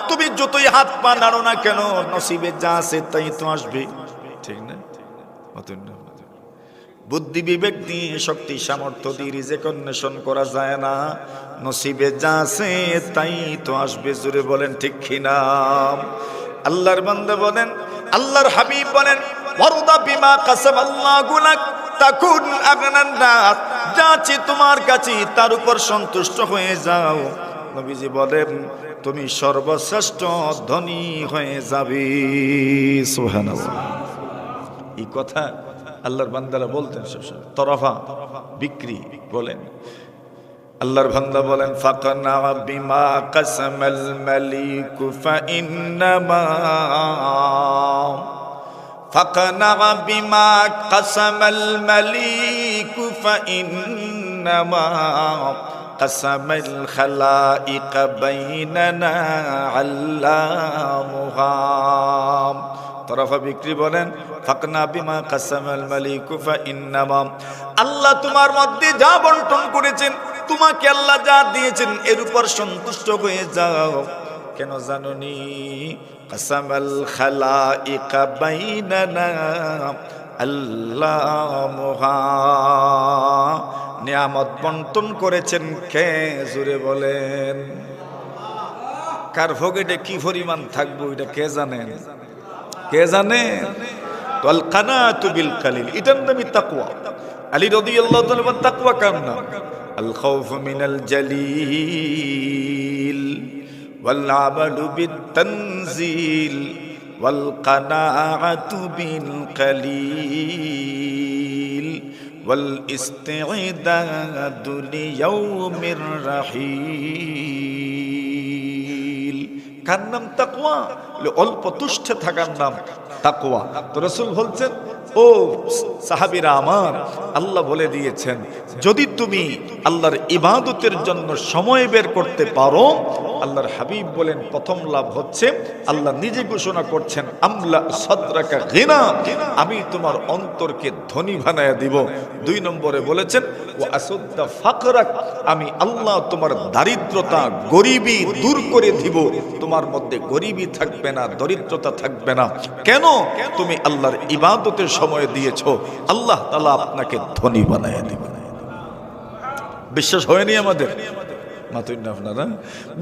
তুমি যতই হাত পা নাড়ো না কেন নসিবে যা আছে তাই তো আসবে, ঠিক না? বুদ্ধি বিবেক দিয়ে শক্তি সামর্থ্য দিয়ে রিজিক অন্বেষণ করা যায় না, নসিবে যা আছে তাই তো আসবে। জোরে বলেন ঠিক কিনা? আল্লাহর বান্দা বলেন, আল্লাহর হাবিব বলেন ওয়ারদা বিমা কাসামাল্লাহু লাক তাকুন আগনান নাস, যা আছে তোমার কাছে তার উপর সন্তুষ্ট হয়ে যাও। নবীজি বলেন তুমি সর্বশ্রেষ্ঠ ধনী হয়ে যাবে। সুবহানাল্লাহ। এই কথা আল্লাহর বান্দারা বলতেন সবসময়, তরফা বিক্রি বলেন। আল্লাহর বান্দা বলেন ফাকানা বিমা কাসামাল মালিক ফাইন্নামা, ফাকানা বিমা কাসামাল মালিক ফাইন্নামা কাসামাল খালাইক বাইনানা আল্লামুহা। তরফা বিক্রি বলেন ফাকনা বিমা কাসামাল মালিক ফাইন্নামা, আল্লাহ তোমার মধ্যে যা বন্টন করেছেন, তোমাকে আল্লাহ যা দিয়েছেন এর উপর সন্তুষ্ট হয়ে যাও। কেন জানোনি? কাসামাল খালাইক বাইনানা আল্লামুহা, নিয়ামত বন্টন করেছেন কে? জোরে বলেন। কার ভোগেটে কি পরিমাণ থাকবো এটা কে জানেন? কে জানে? তো আল কানাতু বিল কালিল, এটার নামই তাকওয়া। আলী রাদিয়াল্লাহু তাআলা তাকওয়া কার নাম? আল খাউফু মিনাল জালিল ওয়াল আমালু বিত তানজিল ওয়াল কানাআতু বিল কালিল ওয়াল ইস্তি'দাদু লিয়াউমির রাহিল। কার নাম তাকওয়া? অল্প তুষ্ট থাকার নাম তাকওয়া। তো রাসূল বলছেন, ও সাহাবীরা আমার, আল্লাহ বলে দিয়েছেন যদি তুমি আল্লাহর ইবাদতের জন্য সময় বের করতে পারো, আল্লাহর হাবিব বলেন প্রথম লাভ হচ্ছে আল্লাহ নিজে ঘোষণা করছেন আমলা সাদরাকা গিনা, আমি তোমার অন্তরকে ধনী বানায়া দিব। 2 নম্বরে বলেছেন ওয়া আসুদ্দা ফাকরাক, আমি আল্লাহ তোমার দারিদ্রতা গরিবি দূর করে দিব, তোমার মধ্যে গরিবি থাকবে না, দরিদ্রতা থাকবে না। কেন? তুমি আল্লাহর ইবাদতের সময় দিয়েছো, আল্লাহ তাআলা আপনাকে ধনী বানায়া দিবেন। বিশ্বাস হয়নি আমাদের? মাতুই না আপনারা?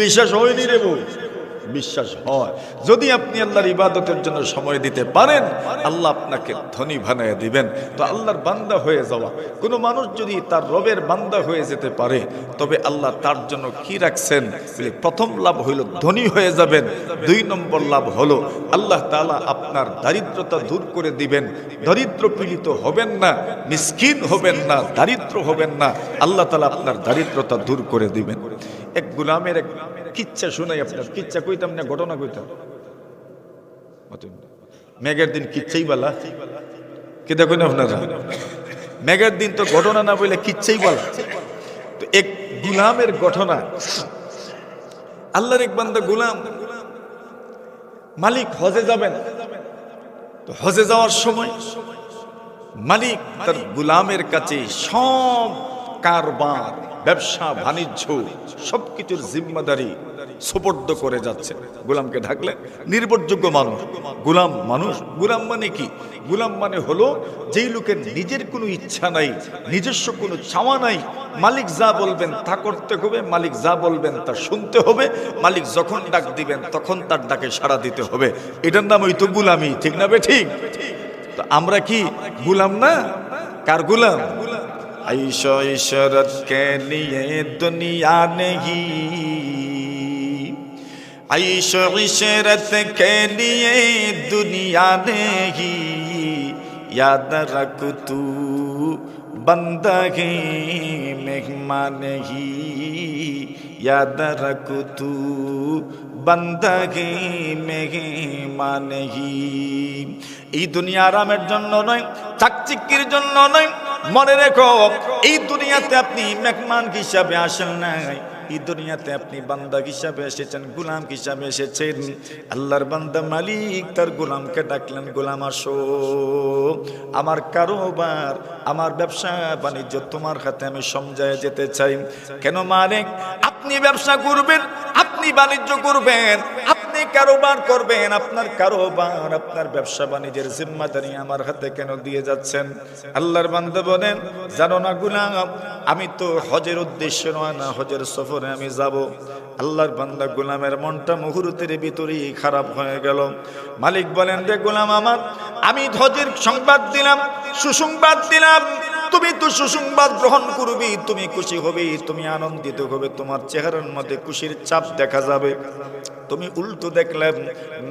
বিশ্বাস হয়নি রে বউ? বিশ্বাস হয়। যদি আপনি আল্লাহর ইবাদতের জন্য সময় দিতে পারেন, আল্লাহ আপনাকে ধনী বানায়া দিবেন। তো আল্লাহর বান্দা হয়ে যাওয়া, কোনো মানুষ যদি তার রবের বান্দা হয়ে যেতে পারে, তবে আল্লাহ তার জন্য কি রাখছেন? প্রথম লাভ হইল ধনী হয়ে যাবেন। 2 নম্বর লাভ হলো আল্লাহ তাআলা আপনার দারিদ্রতা দূর করে দিবেন। দরিদ্র পীড়িত হবেন না, মিসকিন হবেন না, দারিদ্র হবেন না, আল্লাহ তাআলা আপনার দারিদ্রতা দূর করে দিবেন। এক গোলামের এক কিচ্ছা শুনাই আপনার। কিচ্ছা কইতাম না, ঘটনা কইতাম। মেঘের দিন কিচ্ছাই বলা, কি দেখুন আপনারা? মেঘের দিন তো ঘটনা না বলে কিচ্ছাই বলা। তো এক গোলামের ঘটনা। আল্লাহর এক বান্দা গোলাম, মালিক হজে যাবেন। তো হজে যাওয়ার সময় মালিক তার গোলামের কাছে সব কারবার, ব্যবসা বাণিজ্য সবকিছুর জিম্মাদারি সুপর্দ করে যাচ্ছে। গোলামকে ঢাকলেন, নির্ভরযোগ্য মানুষ, গোলাম মানুষ। গোলাম মানে কি? গোলাম মানে হলো যেই লোকের নিজের কোনো ইচ্ছা নাই, নিজস্ব কোনো চাওয়া নাই, মালিক যা বলবেন তা করতে হবে, মালিক যা বলবেন তা শুনতে হবে, মালিক যখন ডাক দিবেন তখন তার ডাকে সাড়া দিতে হবে। এটার নাম হইতো গোলামি, ঠিক না বে ঠিক? তো আমরা কি গোলাম না? কার গোলাম? ऐशो इशरत के लिए दुनिया नहीं, ऐशो इशरत के लिए दुनिया नहीं, याद रख तू बंदा है मेहमान नहीं, याद रख तू बंदा है मेहमान नहीं। এই দুনিয়া আরামের জন্য নয়, চাকচিক্যের জন্য নয়। মনে রেখো, এই দুনিয়াতে আপনি মেহমান হিসাবে আসেন নাই, এই দুনিয়াতে আপনি বান্দা হিসাবে এসেছেন, গোলাম হিসাবে এসেছেন। আল্লাহর বান্দা মালিক তার গোলামকে ডাকলেন, গোলাম আসো, আমার কারোবার, আমার ব্যবসা বাণিজ্য তোমার হাতে আমি সমঝায় যেতে চাই। কেন মালিক? আপনি ব্যবসা করবেন, আপনি বাণিজ্য করবেন, আপনি কারোবার করবেন, আপনার কারোবার, আপনার ব্যবসা বাণিজ্যের জিম্মাদারি আমার হাতে কেন দিয়ে যাচ্ছেন? আল্লাহর বান্দা বলেন, জানো না গোলাম, আমি তো হজের উদ্দেশ্যে নয় না, হজের সফরে আমি যাব। আল্লাহর বান্দা গোলামের মনটা মুহূর্তের ভিতরেই খারাপ হয়ে গেল। মালিক বলেন, রে গোলাম আমার, আমি হজের সংবাদ দিলাম, সুসংবাদ দিলাম, তুমি তো সুসংবাদ গ্রহণ করবি, তুমি খুশি হবে, তুমি আনন্দিত হবে, তোমার চেহারার মধ্যে খুশির ছাপ দেখা যাবে। তুমি উল্টো দেখলাম,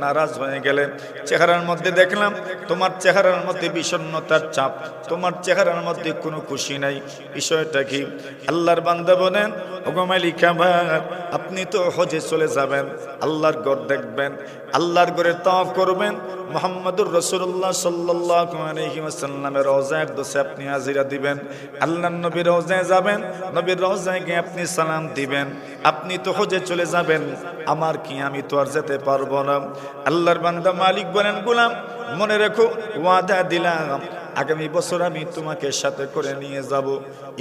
নারাজ হয়ে গেলে। চেহারার মধ্যে দেখলাম তোমার চেহারার মধ্যে বিষণ্ণতার চাপ, তোমার চেহারার মধ্যে কোনো খুশি নাই। বিষয়টা কি? আল্লাহর বান্দা বলেন, ওগো মালিক আমার, আপনি তো হজে চলে যাবেন, আল্লাহর ঘর দেখবেন, আল্লাহর ঘরে তাওয়াফ করবেন, মুহাম্মদুর রাসূলুল্লাহ সাল্লাল্লাহু আলাইহি ওয়াসাল্লামের রওজার দোষে আপনি হাজিরা দিবেন, আল্লাহর নবীর রওজায় যাবেন, নবীর রওজায় গিয়ে আপনি সালাম দিবেন। আপনি তো হজে চলে যাবেন, আমার কি, আমি তো আর যেতে পারবো না। আল্লাহর বান্দা মালিক বলেন, গোলাম মনে রেখো, ওয়াদা দিলাম আগামী বছর আমি তোমাকে সাথে করে নিয়ে যাব।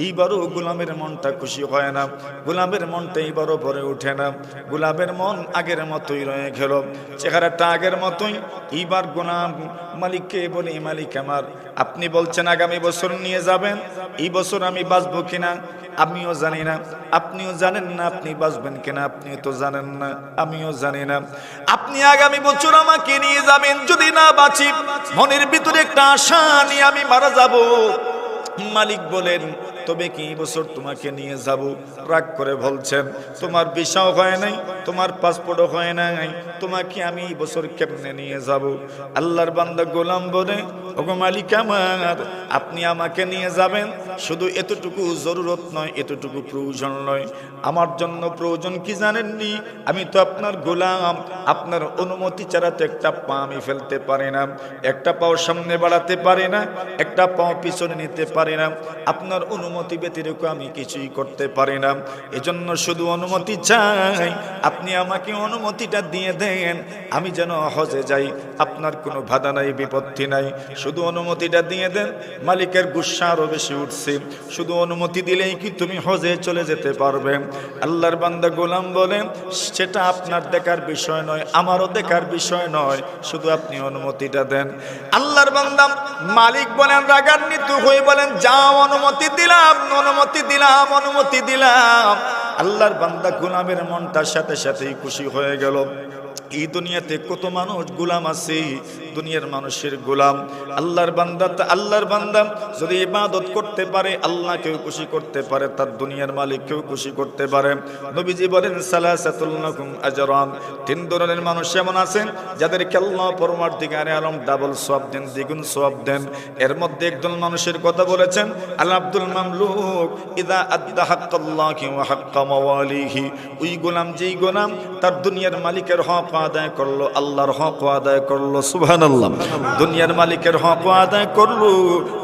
এইবারও গোলামের মনটা খুশি হয় না, গোলামের মনটা এইবারও ভরে ওঠে না, গোলামের মন আগের মতোই রয়ে গেল, চেহারাটা আগের মতোই। এইবার গোলাম মালিককে বলি, মালিক আমার, আপনি বলছেন আগামী বছর নিয়ে যাবেন, এই বছর আমি বাঁচবো কিনা? আমিও জানি না, আপনিও জানেন না আপনি বাঁচবেন কিনা, আপনিও তো জানেন না, আমিও জানি না। আপনি আগামী বছর আমাকে নিয়ে যাবেন, যদি না বাঁচি মনের ভিতরে একটা আশা নিয়ে আমি মারা যাব। মালিক বলেন, তবে কি বছর তোমাকে নিয়ে যাব? রাগ করে বলছেন, তোমার ভিসাও হয় নাই, তোমার পাসপোর্টও হয় নাই, তোমাকে আমি এই বছর কেমনে নিয়ে যাব? আল্লাহর বান্দা গোলাম বলে, ওগো মালিক আমার, আপনি আমাকে নিয়ে যাবেন, শুধু এতটুকু জরুরত নয়, এতটুকু প্রয়োজন নয়। আমার জন্য প্রয়োজন কি জানেননি? আমি তো আপনার গোলাম, আপনার অনুমতি ছাড়া তো একটা পা আমি ফেলতে পারি না, একটা পাও সামনে বাড়াতে পারি না, একটা পাও পিছনে নিতে পারি না। আপনার অনুমতি ব্যতিরেক আমি কিছুই করতে পারি না। এজন্য শুধু অনুমতি চাই, আপনি আমাকে অনুমতিটা দিয়ে দেন, আমি যেন হজে যাই। আপনার কোনো বাধা নাই, বিপত্তি নাই, শুধু অনুমতিটা দিয়ে দেন। মালিকের গুসা আরো বেশি উঠছে, শুধু অনুমতি দিলেই কি তুমি হজে চলে যেতে পারবে? আল্লাহর বান্দা গোলাম বলেন, সেটা আপনার দেখার বিষয় নয়, আমারও দেখার বিষয় নয়, শুধু আপনি অনুমতিটা দেন। আল্লাহর বান্দা মালিক বলেন, রাগান্বিত হয়ে বলেন, যাও, অনুমতি দিলাম, অনুমতি দিলাম, অনুমতি দিলাম। আল্লাহর বান্দা গোলামের মনটার সাথে সাথেই খুশি হয়ে গেল। এই দুনিয়াতে কত মানুষ গোলাম আছে, দুনিয়ার মানুষের গোলাম। আল্লাহর বান্দা যদি ইবাদত করতে পারে, আল্লাহকেও খুশি করতে পারে, তার দুনিয়ার মালিককেও খুশি করতে পারে। নবীজি বলেন, সালাসাতুল লাকুম আজরান, তিন ধরনের মানুষ এমন আছেন যাদেরকে আল্লাহ পরমার্থিকারে আলম ডাবল সওয়াব দেন, দ্বিগুণ সওয়াব দেন। এর মধ্যে একজন মানুষের কথা বলেছেন, আল আব্দুল মামলুক ইদা আদ্দা হাক্কাল্লাহি ওয়া হাক্কা মাওয়ালিহি, ওই গোলাম যেই গোলাম তার দুনিয়ার মালিকের হক আদায় করলো, আল্লাহর হক আদায় করলো। সুবহানাল্লাহ। দুনিয়ার মালিকের হক আদায় করলো,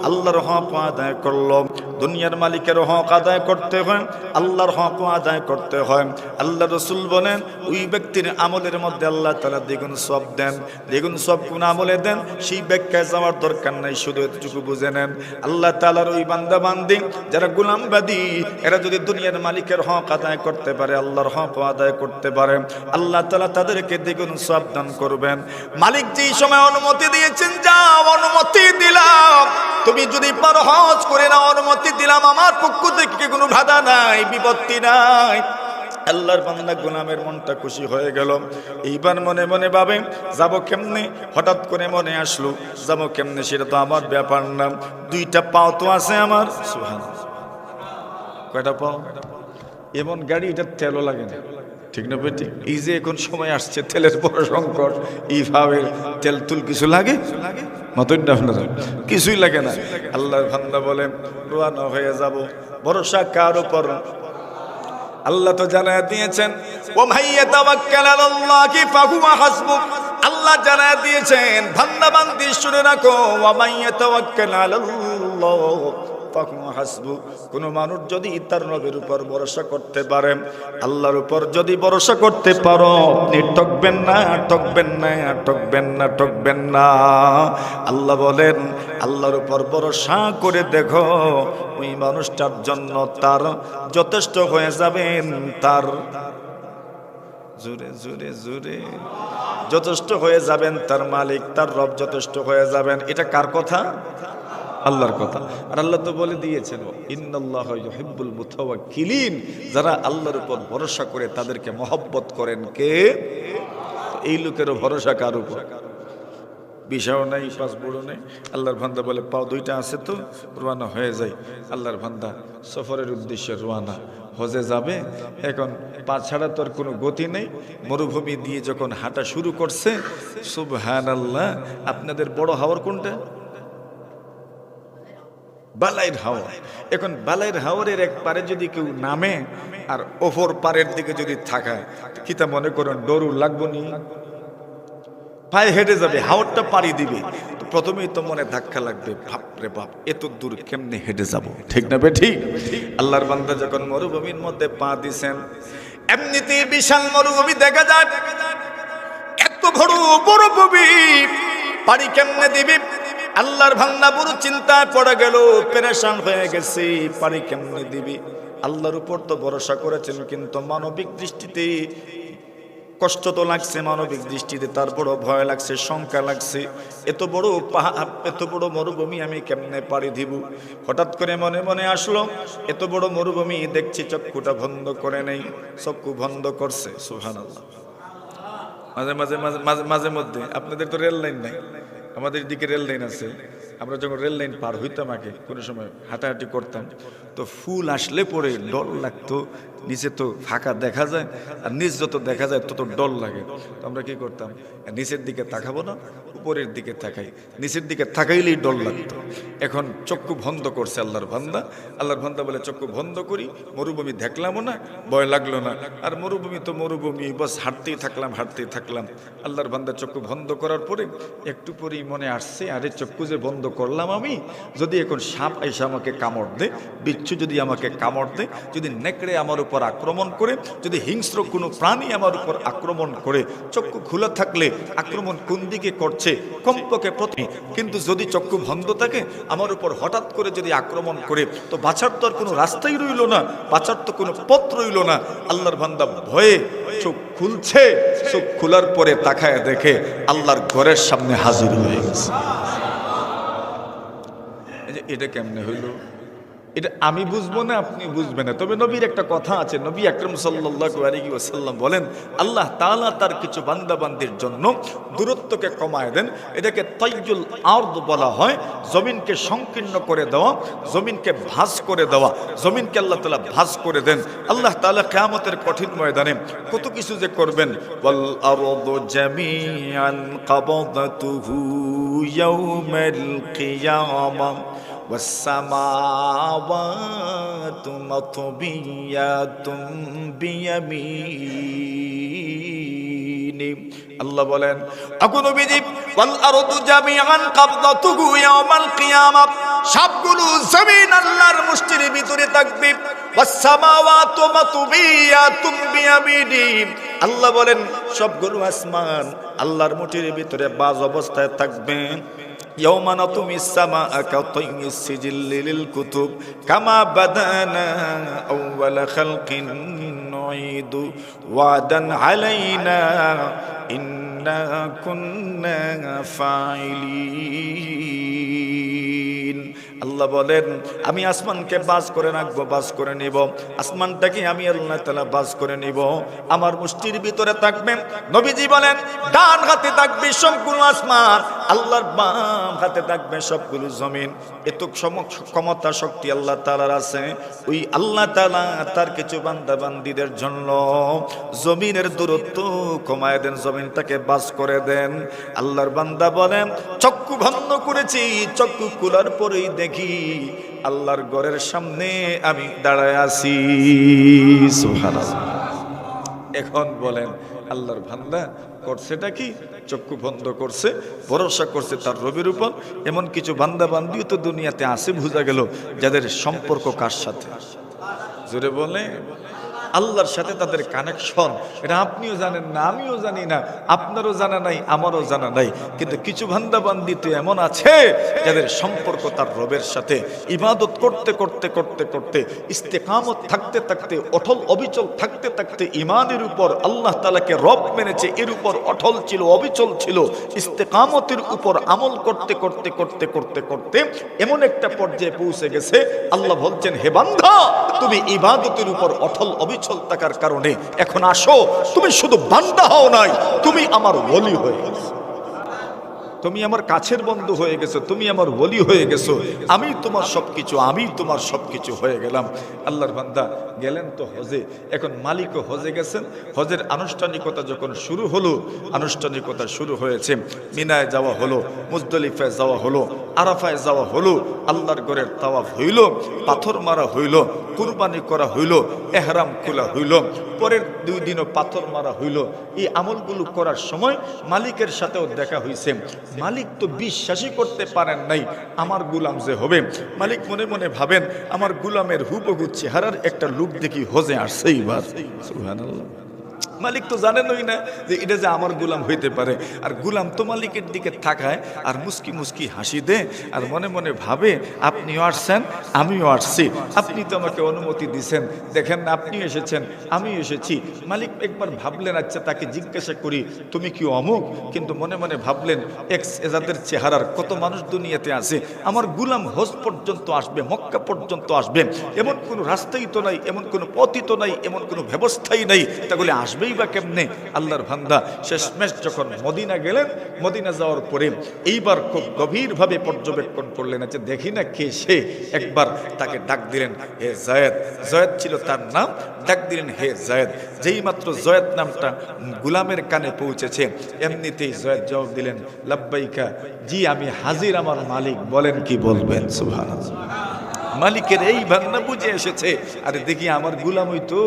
আল্লাহর হক আদায় করলো। দুনিয়ার মালিকের হক আদায় করতে হয়, আল্লাহর হক আদায় করতে হয়। আল্লাহ রাসূল বলেন, ওই ব্যক্তির আমলের মধ্যে আল্লাহ তাআলা দ্বিগুণ সওয়াব দেন। দ্বিগুণ সওয়াব কোন আমলে দেন সেই ব্যাখ্যায় যাওয়ার দরকার নাই, শুধু এতটুকু বুঝে নেন। আল্লাহ তাআলার ওই বান্দা বান্দি যারা গোলামবাদী, এরা যদি দুনিয়ার মালিকের হক আদায় করতে পারে, আল্লাহর হক আদায় করতে পারে, আল্লাহ তাআলা তাদেরকে দ্বিগুণ সওয়াব দান করবেন। মালিক যেই সময় অনুমতি দিয়েছেন, যাও, অনুমতি দিলাম, তুমি যদি পারো হজ করে নাও, অনুমতি দিলাম, আমার পক্ষ থেকে কোনো বাধা নাই, বিপত্তি নাই। আল্লাহর বান্দা গোলামের মনটা খুশি হয়ে গেল। এইবার মনে মনে ভাবে, যাব কেমনে? হঠাৎ করে মনে আসলো, যাব কেমনে সেটা তো আমার ব্যাপার না। দুইটা পাও তো আছে আমার। সুবহানাল্লাহ। কয়টা পাও? এমন গাড়ি, এটা তেলও লাগে না, ঠিক না বেটি? এই যে এখন সময় আসছে তেলের বড় সংকট, এইভাবে তেল তুল কিছু লাগে? কিছুই লাগে না। আল্লাহর বান্দা বলেন, রওনা হয়ে যাব। ভরসা কার উপর? আল্লাহ তো জানায় দিয়েছেন, ওয়া মাইয়া তাওয়াক্কাল আলাল্লাহি ফাহুয়া হাসবুক। আল্লাহ জানায় দিয়েছেন, বান্দা বান্দি শুনে রাখো, ওয়া মাইয়া তাওয়াক্কাল আলাল্লাহ ফাহুয়া হাসবুক। কোন মানুষ যদি তার রবের উপর ভরসা করতে পারে, আল্লাহর উপর যদি ভরসা করতে পারো, আপনি ঠকবেন না, ঠকবেন না, ঠকবেন না, ঠকবেন না। আল্লাহ বলেন, আল্লাহর উপর ভরসা করে দেখো, ওই মানুষটার জন্য তার যথেষ্ট হয়ে যাবেন, তার জোরে জোরে জোরে যথেষ্ট হয়ে যাবেন, তার মালিক, তার রব যথেষ্ট হয়ে যাবেন। এটা কার কথা? আল্লাহর কথা। আর আল্লাহ তো বলে দিয়েছেন, ইন্নাল্লাহা ইউহিব্বুল মুতাওয়াক্কিলিন, যারা আল্লাহর উপর ভরসা করে তাদেরকে মহব্বত করেন কে? এই লোকেরও ভরসা কার উপর? বিষয় নাই, পাসপোর্টও নেই। আল্লাহর বান্দা বলে, পাও দুইটা আছে তো, রওনা হয়ে যায়। আল্লাহর বান্দা সফরের উদ্দেশ্যে রওনা, হজে যাবে। এখন পা ছাড়া তো আর কোনো গতি নেই। মরুভূমি দিয়ে যখন হাঁটা শুরু করছে, সুবহানাল্লাহ। আপনাদের বড় হাওর কোনটা? বালাইর হাওর। এখন বালাইর হাওরের এক পারে যদি কেউ নামে আর ওপর পারের দিকে যদি থাকায়, কি তা মনে করেন ডরু লাগবো নি? পায়ে হেঁটে যাবে, হাওরটা পাড়ি দিবে, তো প্রথমেই তো মনে ধাক্কা লাগবে, বাপরে বাপ, এত দূর কেমনে হেঁটে যাব, ঠিক না বে ঠিক? আল্লাহর বান্দা যখন মরুভূমির মধ্যে পা দিছেন, এমনিতেই বিশাল মরুভূমি দেখা যায়, এত বড় মরুভূমি পাড়ি কেমনে দিবি? আল্লাহর বান্দা বড় চিন্তায় পড়ে গেল, পেরেশান হয়ে গেছে, পাড়ি কেমনে দিবি? আল্লাহর উপর তো ভরসা করেছেন, কিন্তু মানবিক দৃষ্টিতে কষ্ট তো লাগছে মানবিক দৃষ্টিতে, তারপরও ভয় লাগছে, শঙ্কা লাগছে। এত বড় পাহাড়, এত বড় মরুভূমি আমি কেমনে পাড়ি দিব? হঠাৎ করে মনে মনে আসলো, এত বড় মরুভূমি দেখছি, চক্ষুটা বন্ধ করে নেই। চক্ষু বন্ধ করছে, সুবহানাল্লাহ। মাঝে মাঝে মাঝে মাঝে মাঝে মধ্যে, আপনাদের তো রেল লাইন নাই, আমাদের দিকে রেল লাইন আছে। আমরা যখন রেল লাইন পার হইতাম আগে, কোনো সময় হাঁটাহাঁটি করতাম, তো ফুল আসলে পরে ডর লাগতো। নিচে তো ফাঁকা দেখা যায়, আর নিচ যত দেখা যায় তত ডর লাগে। তো আমরা কি করতাম, নিচের দিকে তাকাবো না, উপরের দিকে তাকাই। নিচের দিকে তাকাইলেই ডর লাগতো। এখন চক্ষু বন্ধ করছে আল্লাহর বান্দা। আল্লাহর বান্দা বলে চক্ষু বন্ধ করি, মরুভূমি দেখলামও না, ভয় লাগলো না। আর মরুভূমি তো মরুভূমি, বাস হাঁটতেই থাকলাম, হাঁটতেই থাকলাম। আল্লাহর বান্দা চক্ষু বন্ধ করার পরে একটু পরেই মনে আসছে, আরে চক্ষু যে বন্ধ করলাম আমি, যদি এখন সাপ এসে আমাকে কামড় দেয়, বিচ্ছু যদি আমাকে কামড় দেয়, যদি নেকড়ে আমার উপর আক্রমণ করে, যদি হিংস্র কোনো প্রাণী আমার উপর আক্রমণ করে, চক্ষু খোলা থাকলে আক্রমণ কোন দিকে করছে কমপক্ষে প্রথমে, কিন্তু যদি চক্ষু বন্ধ থাকে আমার উপর হঠাৎ করে যদি আক্রমণ করে, তো বাঁচার তো আর কোনো রাস্তাই রইল না, বাঁচার তো কোনো পথ রইল না। আল্লাহর বান্দা ভয়ে চোখ খুলছে, চোখ খোলার পরে তাকায় দেখে আল্লাহর ঘরের সামনে হাজির হয়ে গেছে। এটা কেমনে হইল? এটা আমি বুঝবো না, আপনি বুঝবেন না। তবে নবীর একটা কথা আছে, নবী আকরাম সাল্লাল্লাহু আলাইহি ওয়াসাল্লাম বলেন, আল্লাহ তাআলা তার কিছু বান্দাবান্দির জন্য দূরত্বকে কমায় দেন। এটাকে তাইয়ুল আরদ বলা হয়, জমিনকে সংকীর্ণ করে দেওয়া, জমিনকে ভাঁজ করে দেওয়া। জমিনকে আল্লাহ তাআলা ভাঁজ করে দেন। আল্লাহ তাআলা কিয়ামতের কঠিন ময়দানে কত কিছু যে করবেন। ওয়াল আরদু জামিআন কাবাদাতুহু ইয়াউমাল কিয়ামাহ والسماوات مطويات بيمينه। আল্লাহ বলেন, আগুনবিদি ওয়াল আরদু জামিআন কাবদাতুহু ইয়াউমাল কিয়ামাহ, সবগুলো জমিন আল্লাহর মুষ্টির ভিতরে থাকবে। ওয়াস সামাওয়াতু মাতবিয়াতুম বিয়ামিনি, আল্লাহ বলেন সবগুলো আসমান আল্লাহর মুঠির ভিতরে বাজ অবস্থায় থাকবে। يوم نطوي السماء كطي السجل للكتب كما بدأنا أول خلق نعيد وعدا علينا إنا كنا فاعلين। আল্লাহ বলেন, আমি আসমানকে বাজ করে রাখবো, বাজ করে নিব। আসমানটাকে আমি আল্লাহ তাআলা বাজ করে নিব, আমার মুষ্টির ভিতরে থাকবে। নবীজি বলেন, ডান হাতে থাকবে সবগুলো আসমান, আল্লাহর বাম হাতে থাকবে সবগুলো জমিন। এত ক্ষমতা শক্তি আল্লাহ তাআলার আছে। ওই আল্লাহ তাআলা তার কিছু বান্দা বান্দীদের জন্য জমিনের দূরত্ব কমায় দেন, জমিনটাকে বাজ করে দেন। আল্লাহর বান্দা বলেন, চক্ষু বন্ধ করেছি, চক্ষু খোলার পরেই দেখি আল্লাহর ঘরের সামনে আমি দাঁড়ায় আছি। সুবহানাল্লাহ। এখন বলেন, আল্লাহর বান্দা করছেটা কি? চক্ষু বন্ধ করছে, ভরসা করছে তার রবের উপর। এমন কিছু বান্দা বান্দিও তো দুনিয়াতে আছে, বোঝা গেল যাদের সম্পর্ক কার সাথে? জোরে বলে, আল্লাহর সাথে তাদের কানেকশন। এটা আপনিও জানেন না, আমিও জানি না, আপনারও জানা নাই, আমারও জানা নাই। কিন্তু কিছু বান্দা বান্দি তো এমন আছে যাদের সম্পর্ক তার রবের সাথে। ইবাদত করতে করতে করতে করতে, ইস্তেকামত থাকতে থাকতে, অটল অবিচল থাকতে থাকতে, ইমানের উপর আল্লাহ তাআলাকে রব মেনেছে, এর উপর অটল ছিল, অবিচল ছিল। ইস্তেকামতের উপর আমল করতে করতে করতে করতে করতে এমন একটা পর্যায়ে পৌঁছে গেছে, আল্লাহ বলছেন, হে বান্দা, তুমি ইবাদতের উপর অটল অবিচল থাকার কারণে এখন আসো, তুমি শুধু বান্দা হও নাই, তুমি আমার ওলি হয়ে গেছো, তুমি আমার কাছের বন্ধু হয়ে গেছো, তুমি আমার ওলি হয়ে গেছো। আমি তোমার সবকিছু, আমি তোমার সবকিছু হয়ে গেলাম। আল্লাহর বান্দা গেলেন তো হজে। এখন মালিকও হজে গেছেন। হজের আনুষ্ঠানিকতা যখন শুরু হলো, আনুষ্ঠানিকতা শুরু হয়েছে, মিনায় যাওয়া হলো, মুজদলিফায় যাওয়া হলো, আরাফায় যাওয়া হলো, আল্লাহর ঘরের তাওয়াফ হইল, পাথর মারা হইল, কুরবানি করা হইল, এহরাম খোলা হইল, পরের 2 দিনও পাথর মারা হইল। এই আমলগুলো করার সময় মালিকের সাথেও দেখা হয়েছে। মালিক তো বিশ্বাসই করতে পারেন নাই আমার গুলাম যে হবে। মালিক মনে মনে ভাবেন, আমার গুলামের হুবহু চেহারার একটা লুক দেখি হজে আসছে এইবার। সুবহানাল্লাহ। মালিক তো জানেনই না যে এটা যে আমার গোলাম হইতে পারে। আর গোলাম তো মালিকের দিকে তাকায় আর মুস্কি মুস্কি হাসি দেয় আর মনে মনে ভাবে আপনিও আসছেন আমিও আসছি, আপনি তো আমাকে অনুমতি দিছেন, দেখেন না আপনি এসেছেন আমি এসেছি। মালিক একবার ভাবলেন আচ্ছা তাকে জিজ্ঞাসা করি তুমি কি অমুক, কিন্তু মনে মনে ভাবলেন এক্স এজাদের চেহারার কত মানুষ দুনিয়াতে আছে, আমার গোলাম হজ পর্যন্ত আসবে, মক্কা পর্যন্ত আসবে, এমন কোনো রাস্তাই তো নাই, এমন কোনো পথই তো নাই, এমন কোনো ব্যবস্থাই নাই, তাহলে আসবেই বা কেমনে? আল্লাহর বান্দা শেষমেশ যখন মদিনা গেলেন, মদিনা যাওয়ার পরে এইবার খুব গভীরভাবে পর্যবেক্ষণ করলেন, আচ্ছা দেখি না কে সে। একবার তাকে ডাক দিলেন হে জায়েদ, জয়েদ ছিল তার নাম, ডাক দিলেন হে জায়েদ। যেই মাত্র জয়েদ নামটা গোলামের কানে পৌঁছেছে এমনিতেই জয়েদ জবাব দিলেন লাব্বাইকা, জি আমি হাজির আমার মালিক, বলেন কি বলবেন। সুবহানাল্লাহ। মালিকের এই ভাবনা বুঝে এসেছে, আরে দেখি আমার গুলামই তো,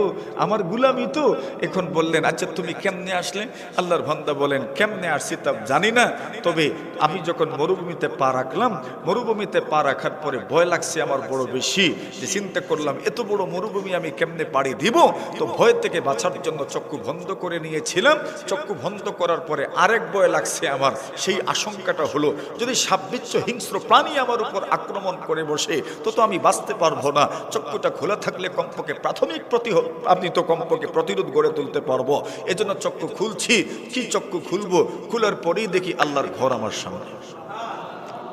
আমার গুলামই তো। এখন বললেন আচ্ছা তুমি কেমনে আসলে? আল্লাহর বান্দা বলেন কেমনে আসছি তা জানি না, তবে আমি যখন মরুভূমিতে পা রাখলাম, মরুভূমিতে পা রাখার পরে ভয় লাগছে আমার বড় বেশি, যে চিন্তা করলাম এত বড় মরুভূমি আমি কেমনে পাড়ি দিব। তো ভয় থেকে বাঁচার জন্য চক্ষু বন্ধ করে নিয়েছিলাম, চক্ষু বন্ধ করার পরে আরেক ভয় লাগছে আমার, সেই আশঙ্কাটা হলো যদি সাববিচ্ছ হিংস্র প্রাণী আমার উপর আক্রমণ করে বসে তো আমি বাঁচতে পারবো না। চক্ষুটা খোলা থাকলে কমপক্ষে প্রাথমিক আপনি তো কমপক্ষে প্রতিরোধ গড়ে তুলতে পারবো। এজন্য চক্ষু খুলছি। কি চক্ষু খুলবো? খোলার পরেই দেখি আল্লাহর ঘর আমার সামনে।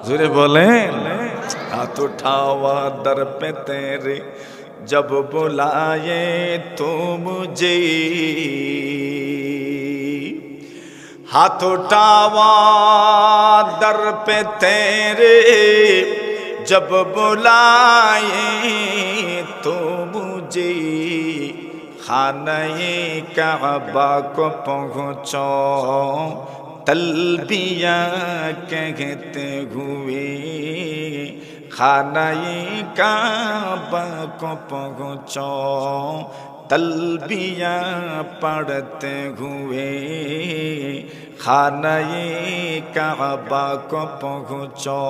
জোরে বলেন হাত উঠাওয়া দর পে তেরে জব বুলায়ে তো মুঝে, হাত উঠাওয়া দর পে তেরে जब बुलाए तो मुझे खाने काबा को पहुँचो, तलबिया कहते हुए खाने काबा को पहुँचो, तलबिया पढ़ते हुए खाने काबा को पहुँचो,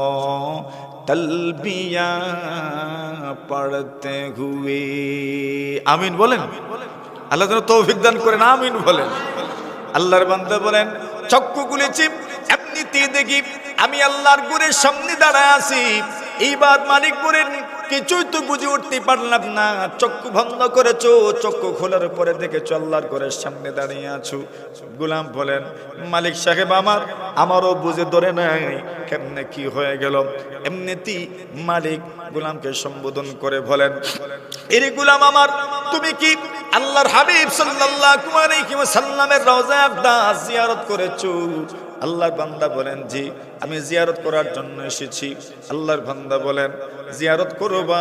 तलबिया पढ़ते हुए। আমিন বলেন। আল্লাহ যেন তৌফিক দান করেন, আমিন বলেন। আল্লাহর বান্দা বলেন চক্ষু খুলেছি, এমনিতেই দেখি আমি আল্লাহর ঘরের সামনে দাঁড়ায় আছি। এইবার মালিক বলেন কিছুই তো বুঝে উঠতে পারলাম না, চক্ষু বন্ধ করেছো, চক্ষু খোলার পরে দেখেছো আল্লাহর ঘরের সামনে দাঁড়িয়ে আছো। গোলাম বলেন মালিক সাহেব আমারও বুঝে ধরে নাই কেমনে কি হয়ে গেল। এমনিতেই মালিক গোলামকে সম্বোধন করে বলেন এরে গোলাম আমার, তুমি কি আল্লাহর হাবিব সাল্লাল্লাহু আলাইহি ওয়াসাল্লামের রওজা আকদাস জিয়ারত করেছো? আল্লাহর বান্দা বলেন জি আমি জিয়ারত করার জন্য এসেছি। আল্লাহর বান্দা বলেন জিয়ারত করবা,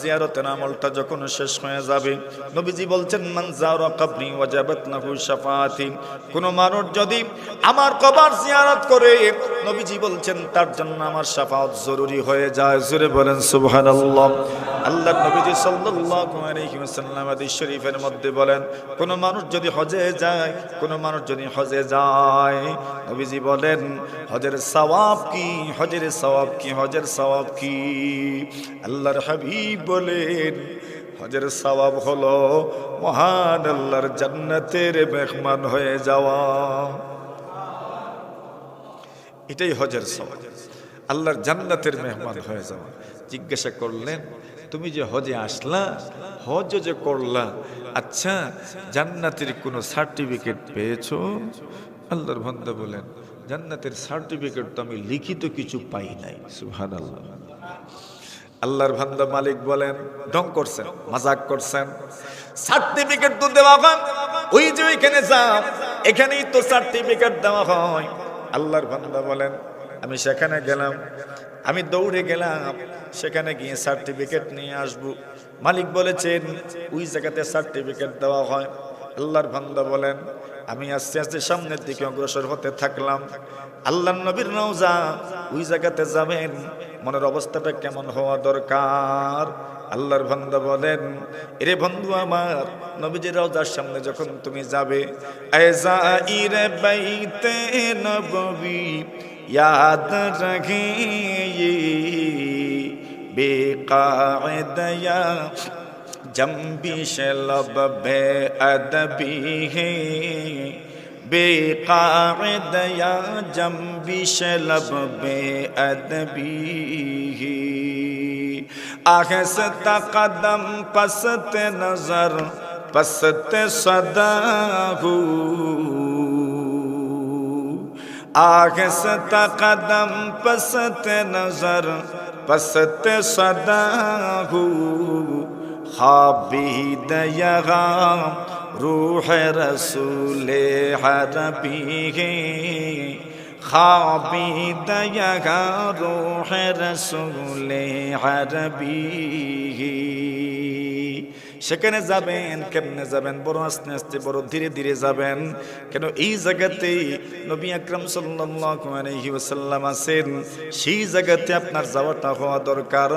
জিয়ারতের আমলটা যখন শেষ হয়ে যাবে, নবীজি বলছেন মান যারা কবরি ওয়াজাবাত লাহু শাফাআতি, কোন মানুষ যদি আমার কবর জিয়ারত করে, নবীজি বলছেন তার জন্য আমার শাফাআত জরুরি হয়ে যায়। জোরে বলেন সুবহানাল্লাহ। আল্লাহর নবীজি সাল্লাল্লাহু আলাইহি ওয়াসাল্লাম হাদিস শরীফের মধ্যে বলেন কোন মানুষ যদি হজে যায়, কোন মানুষ যদি হজে যায়, নবীজি বলেন হজের সওয়াব কি, হজের সওয়াব কি, হজের সওয়াব কি? আল্লাহর হাবিব বলেন হজের সওয়াব হলো মহান আল্লাহর জান্নাতের মেহমান হয়ে যাওয়া। এটাই হজের সওয়াব, আল্লাহর জান্নাতের মেহমান হয়ে যাওয়া। জিজ্ঞাসা করলেন তুমি যে হজে আসলা, হজ যে করলা, আচ্ছা জান্নাতের কোনো সার্টিফিকেট পেয়েছো? আল্লাহর বান্দা বলেন জান্নাতের সার্টিফিকেট তো আমি লিখিত কিছু পাই নাই। সুবহানাল্লাহ। আল্লাহর বান্দা মালিক বলেন ঢং করছেন, মজাক করছেন, সার্টিফিকেট তো দেওয়া হয় ওই যে ওইখানে যাও, এখানেই তো সার্টিফিকেট দেওয়া হয়। আল্লাহর বান্দা বলেন আমি সেখানে গেলাম, আমি দৌড়ে গেলাম, সেখানে গিয়ে সার্টিফিকেট নিয়ে আসবো। মালিক বলেছেন ওই জায়গাতে সার্টিফিকেট দেওয়া হয়। আল্লাহর বান্দা বলেন আমি আস্তে আস্তে সামনের দিকে অগ্রসর হতে থাকলাম। আল্লাহর নবীর রওজা, ওই জায়গাতে যাবেন, মনের অবস্থাটা কেমন হওয়া দরকার? আল্লাহর বান্দা বলেন এরে বন্ধু আমার, নবীজির রওজার সামনে যখন তুমি যাবে, আয়জাইর বাইতে নববী याद रहे ये बेकायदा जंबिश लब बे अदबी है बेकायद या जंबिश लब बे अदबी है आहस्ता कदम पस्त नजर पस्त सदा हूँ आहस्ता कदम पस्त नजर पस्त सदा हूँ खाबीद यगाम रूह रसूल हरबी है खाबीद यगाम रूह रसूल हरबी है সেখানে যাবেন কেমনে যাবেন বড় আস্তে আস্তে বড় ধীরে ধীরে যাবেন কেন এই জায়গাতে নবী আকরাম সাল্লাল্লাহু আলাইহি ওয়াসাল্লাম আছেন সেই জায়গাতে আপনার যাওয়াটা হওয়া দরকার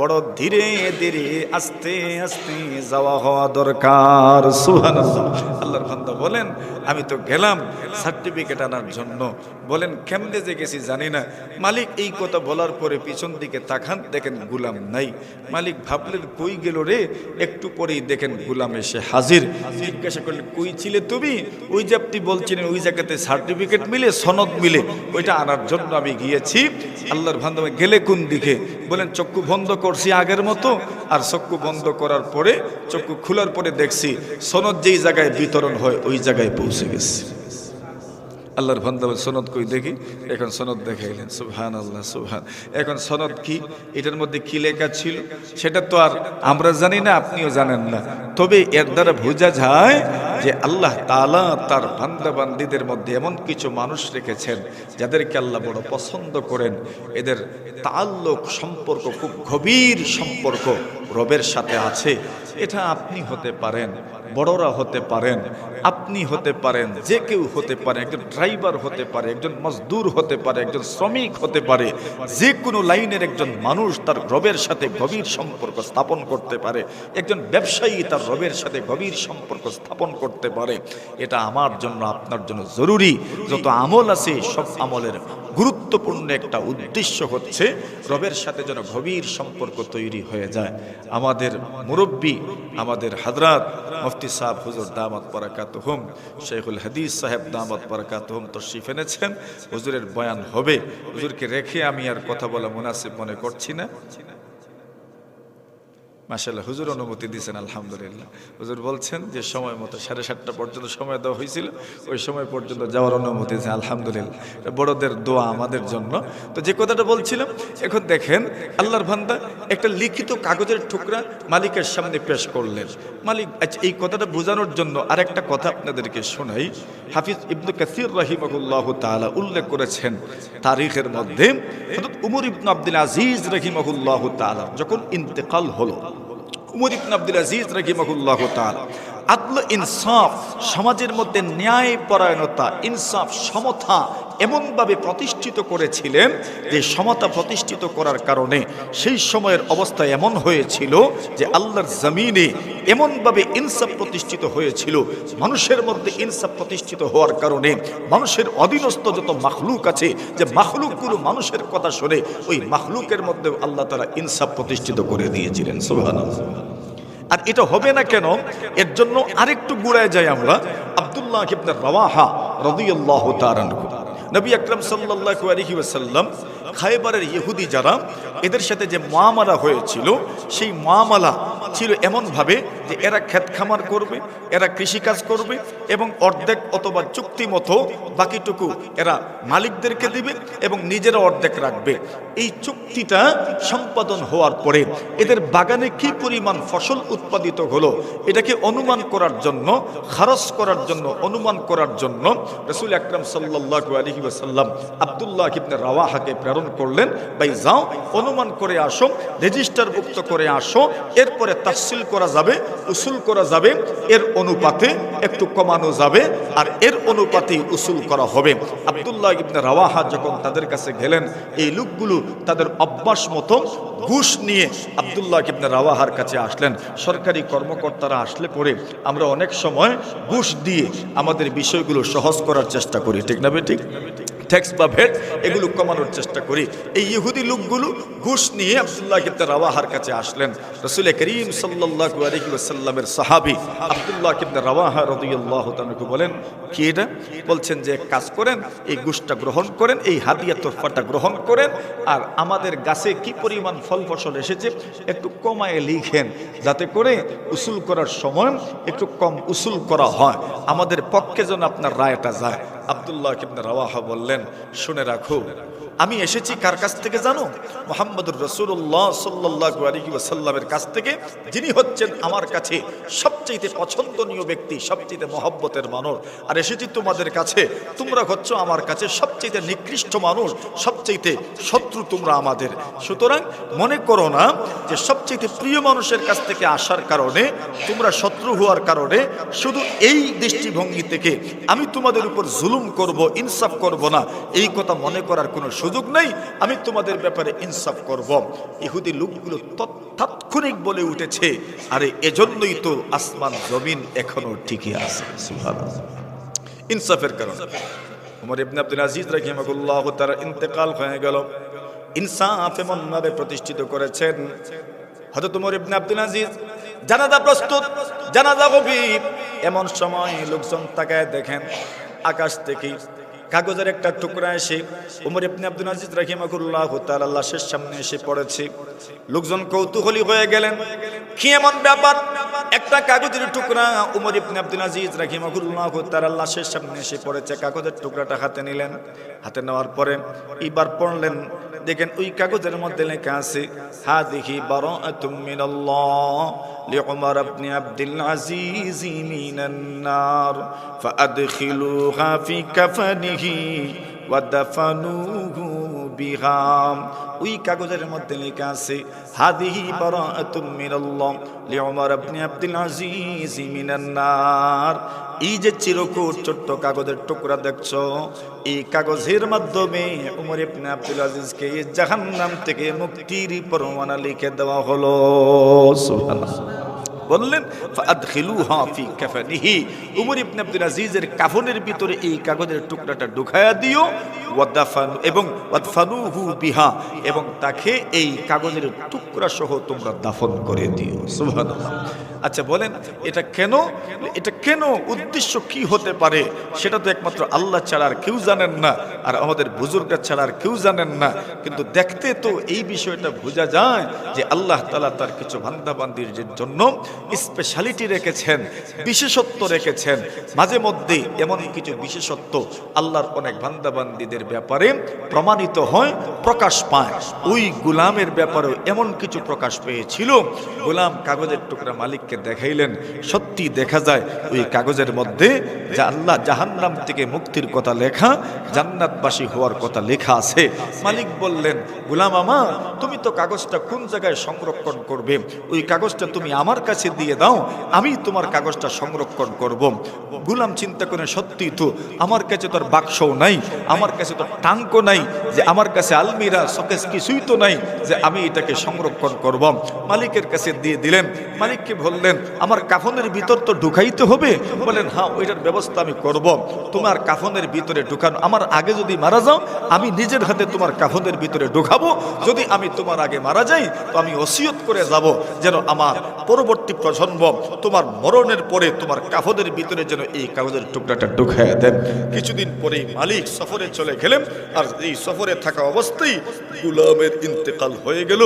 বড় ধীরে ধীরে আস্তে আস্তে যাওয়া হওয়া দরকার সুবহানাল্লাহ আল্লাহর বান্দা বলেন আমি তো গেলাম সার্টিফিকেট আনার জন্য বলেন কেমনে যে গেছি জানি না মালিক এই কথা বলার পরে পিছন দিকে তাকান দেখেন গোলাম নাই মালিক ভাবলেন কই গেল রে একটু পরেই দেখেন গোলাম এসে হাজির জিজ্ঞাসা করলেন কই ছিলে তুমি ওই যে আপনি বলছিলেন ওই জায়গাতে সার্টিফিকেট মিলে সনদ মিলে ওইটা আনার জন্য আমি গিয়েছি আল্লাহর বান্দা গেলে কোন দিকে বলেন চক্ষু বন্ধ করছি আগের মতো আর চক্ষু বন্ধ করার পরে চক্ষু খোলার পরে দেখছি সনদ যেই জায়গায় বিতরণ হয় ওই জায়গায় পৌঁছে গেছি আল্লাহর বান্দা সনদ কই দেখি এখন সনদ দেখাইলেন সুবহানাল্লাহ সুবহান এখন সনদ কি এটার মধ্যে কি লেখা ছিল সেটা তো আর আমরা জানি না আপনিও জানেন না তবে এর দ্বারা বোঝা যায় যে আল্লাহ তাআলা তার বান্দা বান্দীদের মধ্যে এমন কিছু মানুষ রেখেছেন যাদেরকে আল্লাহ বড় পছন্দ করেন এদের তাআল্লুক সম্পর্ক খুব গভীর সম্পর্ক রবের সাথে আছে এটা আপনি হতে পারেন বড়রা হতে পারেন আপনি হতে পারেন যে কেউ হতে পারে একজন ড্রাইভার হতে পারে একজন মজদুর হতে পারে একজন শ্রমিক হতে পারে যে কোনো লাইনের একজন মানুষ তার রবের সাথে গভীর সম্পর্ক স্থাপন করতে পারে একজন ব্যবসায়ী তার রবের সাথে গভীর সম্পর্ক স্থাপন করতে পারে এটা আমার জন্য আপনার জন্য জরুরি যত আমল আছে সব আমলের গুরুত্বপূর্ণ একটা উদ্দেশ্য হচ্ছে রবের সাথে যেন গভীর সম্পর্ক তৈরি হয়ে যায় আমাদের মুরব্বী আমাদের হযরত মুফতি সাহেব হুজুর দামাত বারাকাতুহুম শেখুল হাদিস সাহেব দামাত বারাকাতুহুম তশরিফ এনেছেন হুজুরের বয়ান হবে হুজুরকে রেখে আমি আর কথা বলা মুনাসিব মনে করছি না মাশাআল্লাহ হুজুর অনুমতি দিয়েছেন আলহামদুলিল্লাহ হুজুর বলছেন যে সময় মতো 7:30 পর্যন্ত সময় দেওয়া হয়েছিল ওই সময় পর্যন্ত যাওয়ার অনুমতি দিয়েছেন আলহামদুলিল্লাহ বড়দের দোয়া আমাদের জন্য তো যে কথাটা বলছিলাম এখন দেখেন আল্লাহর বান্দা একটা লিখিত কাগজের টুকরা মালিকের সামনে পেশ করলেন মালিক আচ্ছা এই কথাটা বোঝানোর জন্য আরেকটা কথা আপনাদেরকে শোনাই হাফিজ ইবনে কাসির রাহিমাহুল্লাহ তাআলা উল্লেখ করেছেন তারিখের মধ্যে হযরত উমর ইবনে আব্দুল আজিজ রাহিমাহুল্লাহ তাআলা যখন ইন্তেকাল হলো উমর ইবনে আব্দুল আজিজ রাহিমাহুল্লাহ তাআলা আদল ইনসাফ সমাজের মধ্যে ন্যায় পরায়ণতা ইনসাফ সমতা এমনভাবে প্রতিষ্ঠিত করেছিলেন যে সমতা প্রতিষ্ঠিত করার কারণে সেই সময়ের অবস্থা এমন হয়েছিল যে আল্লাহর জমিনে এমনভাবে ইনসাফ প্রতিষ্ঠিত হয়েছিল মানুষের মধ্যে ইনসাফ প্রতিষ্ঠিত হওয়ার কারণে মানুষের অধীনস্থ যত মাখলুক আছে যে মাখলুকগুলো মানুষের কথা শুনে ওই মাখলুকের মধ্যে আল্লাহ তাআলা ইনসাফ প্রতিষ্ঠিত করে দিয়েছিলেন সুবহানাল্লাহ আর এটা হবে না কেন এর জন্য আরেকটু গুড়ায় যাই আমরা আব্দুল্লাহ ইবনে রাওয়াহা রাদিয়াল্লাহু তাআলা আনহু নবী আকরাম সাল্লাল্লাহু আলাইহি ওয়াসাল্লাম খায়বারের ইহুদি যারা এদের সাথে যে মুআমালা হয়েছিল সেই মুআমালা ছিল এমন ভাবে যে এরা ক্ষেত খামার করবে এরা কৃষিকাজ করবে এবং অর্ধেক অথবা চুক্তি মতো বাকিটুকু এরা মালিকদেরকে দিবে এবং নিজেরা অর্ধেক রাখবে এই চুক্তিটা সম্পাদন হওয়ার পরে এদের বাগানে কি পরিমাণ ফসল উৎপাদিত হলো এটাকে অনুমান করার জন্য খরচ করার জন্য অনুমান করার জন্য রাসূল আকরাম সাল্লাল্লাহু আলাইহি ওয়াসাল্লাম আব্দুল্লাহ ইবনে রাওয়াহাকে প্রেরণ করলেন ভাই যাও অনুমান করে আসো রেজিস্টারভুক্ত করে আসো এরপরে তাফসিল করা যাবে উসুল করা যাবে এর অনুপাতে একটু কমানো যাবে আর এর অনুপাতেই উসুল করা হবে আব্দুল্লাহ ইবনে রাওয়াহা যখন তাদের কাছে গেলেন এই লোকগুলো তাদের অভ্যাস মতো ঘুষ নিয়ে আব্দুল্লাহ ইবনে রাওয়াহার কাছে আসলেন সরকারি কর্মকর্তারা আসলে পরে আমরা অনেক সময় ঘুষ দিয়ে আমাদের বিষয়গুলো সহজ করার চেষ্টা করি ঠিক না ঠিক ট্যাক্স বা ভেট এগুলো কমানোর চেষ্টা করি। এই ইহুদি লোকগুলো ঘুষ নিয়ে আব্দুল্লাহ ইবনে রাওয়াহার কাছে আসলেন। রাসূল করিম সাল্লাল্লাহু আলাইহি ওয়াসাল্লামের সাহাবী আব্দুল্লাহ ইবনে রাওয়াহা রাদিয়াল্লাহু তাআলা বলেন, কি এটা? বলছেন যে কাজ করেন, এই ঘুষটা গ্রহণ করেন, এই হাদিয়া তোহফাটা গ্রহণ করেন, আর আমাদের গাছে কি পরিমাণ ফল ফসল এসেছে একটু কমায় লিখেন, যাতে করে উসুল করার সময় একটু কম উসুল করা হয়, আমাদের পক্ষে যেন আপনার রায়টা যায়। আব্দুল্লাহ ইবনে রাওয়াহা বললেন, শুনে রাখো, আমি এসেছি কার কাছ থেকে জানো? মুহাম্মদুর রাসূলুল্লাহ সাল্লাল্লাহু আলাইহি ওয়াসাল্লামের কাছ থেকে, যিনি হচ্ছেন আমার কাছে সবচেয়ে পছন্দনীয় ব্যক্তি, সবচেয়ে মহব্বতের মানুষ। আর এসেছি তোমাদের কাছে, তোমরা হচ্ছ আমার কাছে সবচেয়ে নিকৃষ্ট মানুষ, সবচেয়ে শত্রু তোমরা আমাদের। সুতরাং মনে করো না যে সবচেয়ে প্রিয় মানুষের কাছ থেকে আসার কারণে তোমরা শত্রু হওয়ার কারণে শুধু এই দৃষ্টিভঙ্গি থেকে আমি তোমাদের উপর জুলুম করব, ইনসাফ করব না, এই কথা মনে করার কোনো সুযোগ নেই। আমি তোমাদের ব্যাপারে ইনসাফ করব। ইহুদি লোকগুলো তাৎক্ষণিক বলে উঠেছে, আরে এজন্যই তো আসমান জমিন এখনো ঠিকই আছে। সুবহানাল্লাহ। ইনসাফের কারণে ওমর ইবনে আব্দুল আজিজ রাহিমাহুল্লাহ তার ইন্তেকাল হয়ে গেল। ইনসাফ এমন ভাবে প্রতিষ্ঠিত করেছেন, হযরত ওমর ইবনে আব্দুল আজিজ জানাজা প্রস্তুত, জানাজা হবে, এমন সময় লোকজন তাকায় দেখেন আকাশ থেকে কাগজের একটা টুকরা এসে ওমর ইবনে আব্দুল আজিজ রাহিমাহুল্লাহ তাআলা লাশের সামনে এসে পড়েছে। লোকজন কৌতূহলী হয়ে গেলেন, কি এমন ব্যাপার? একটা কাগজের টুকরা ওমর ইবনে আব্দুল আজিজ রাহিমাহুল্লাহ তাআলা লাশের সামনে এসে পড়েছে। কাগজের টুকরাটা হাতে নিলেন, হাতে নেওয়ার পরে এবার পড়লেন, দেখেন ওই কাগজের মধ্যে লেখা আছে, হাদিহি বারাআতুম মিনাল্লাহ লিউমর ইবনে আব্দুল আজিজ মিনান নার ফাআদখিলুহা ফি কাফানিহি ওয়া দাফানুহু বিহা। ওই কাগজের মধ্যে লেখা আছে, হাদিহি বারাআতুম মিনাল্লাহ লিউমর ইবনে আব্দুল আজিজ মিনান নার। এই যে চিরকুট ছোট্ট কাগজের টুকরা দেখছো, এই কাগজের মাধ্যমে ওমর ইবনে আব্দুল আজিজকে জাহান্নাম থেকে মুক্তির পরোয়ানা লিখে দেওয়া হলো। সুবহানাল্লাহ। বললেন ফাআদখিলুহা ফি কাফানিহি, ওমর ইবনে আব্দুল আজিজের কাফনের ভিতরে এই কাগজের টুকরাটা ঢুকায়া দিও, ওয়াদফানুহু বিহা, এবং তাকে এই কাগজের টুকরা সহ তোমরা দাফন করে দিও। সুবহানাল্লাহ। আচ্ছা বলেন এটা কেন? এটা কেন, উদ্দেশ্য কি হতে পারে? সেটা তো একমাত্র আল্লাহ ছাড়া আর কেউ জানেন না, আর আমাদের বুজুর্গরা ছাড়া আর কেউ জানেন না। কিন্তু দেখতে তো এই বিষয়টা বোঝা যায় যে আল্লাহ তাআলা তার কিছু বান্দাবান্দির জন্য স্পেশালিটি রেখেছেন, বিশেষত্ব রেখেছেন। মাঝে মধ্যে এমন কিছু বিশেষত্ব আল্লাহর অনেক বান্দাবান্দিদের ব্যাপারে প্রমাণিত হয়, প্রকাশ পায়। ওই গোলামের ব্যাপারেও এমন কিছু প্রকাশ পেয়েছিল। গোলাম কাগজের টুকরা মালিককে দেখাইলেন, সত্যি দেখা যায় ওই কাগজের মধ্যে যে আল্লাহ জাহান্নাম থেকে মুক্তির কথা লেখা, জান্নাতবাসী হওয়ার কথা লেখা আছে। মালিক বললেন, গোলাম আমার, তুমি তো কাগজটা কোন জায়গায় সংরক্ষণ করবে? ওই কাগজটা তুমি আমার কাছে দিয়ে দাও, আমি তোমার কাগজটা সংরক্ষণ করব। গোলাম চিন্তা করে, সত্যি তো আমার কাছে তো বাক্সও নাই, আমার কাছে তো টাঙ্কও নাই, যে আমার কাছে আলমিরা শোকেস কিছুই তো নাই যে আমি এটাকে সংরক্ষণ করব। মালিকের কাছে দিয়ে দিলেন। মালিককে বললেন, আমার কাফনের ভিতর তো ঢুকাইতে হবে। বলেন, হ্যাঁ ওইটার ব্যবস্থা আমি করব। তোমার কাফনের ভিতরে ঢুকানো, আমার আগে যদি মারা যাও আমি নিজের হাতে তোমার কাফনের ভিতরে ঢুকাবো। যদি আমি তোমার আগে মারা যাই তো আমি ওসিয়ত করে যাব যেন আমার পরবর্তী প্রজন্ম তোমার মরণের পরে তোমার কাফনের ভিতরে যেন এই কাগজের টুকরাটা ঢুকাইয়া দেন। কিছুদিন পরেই মালিক সফরে চলে গেলেন, আর এই সফরে থাকা অবস্থায় গোলামের ইন্তেকাল হয়ে গেল।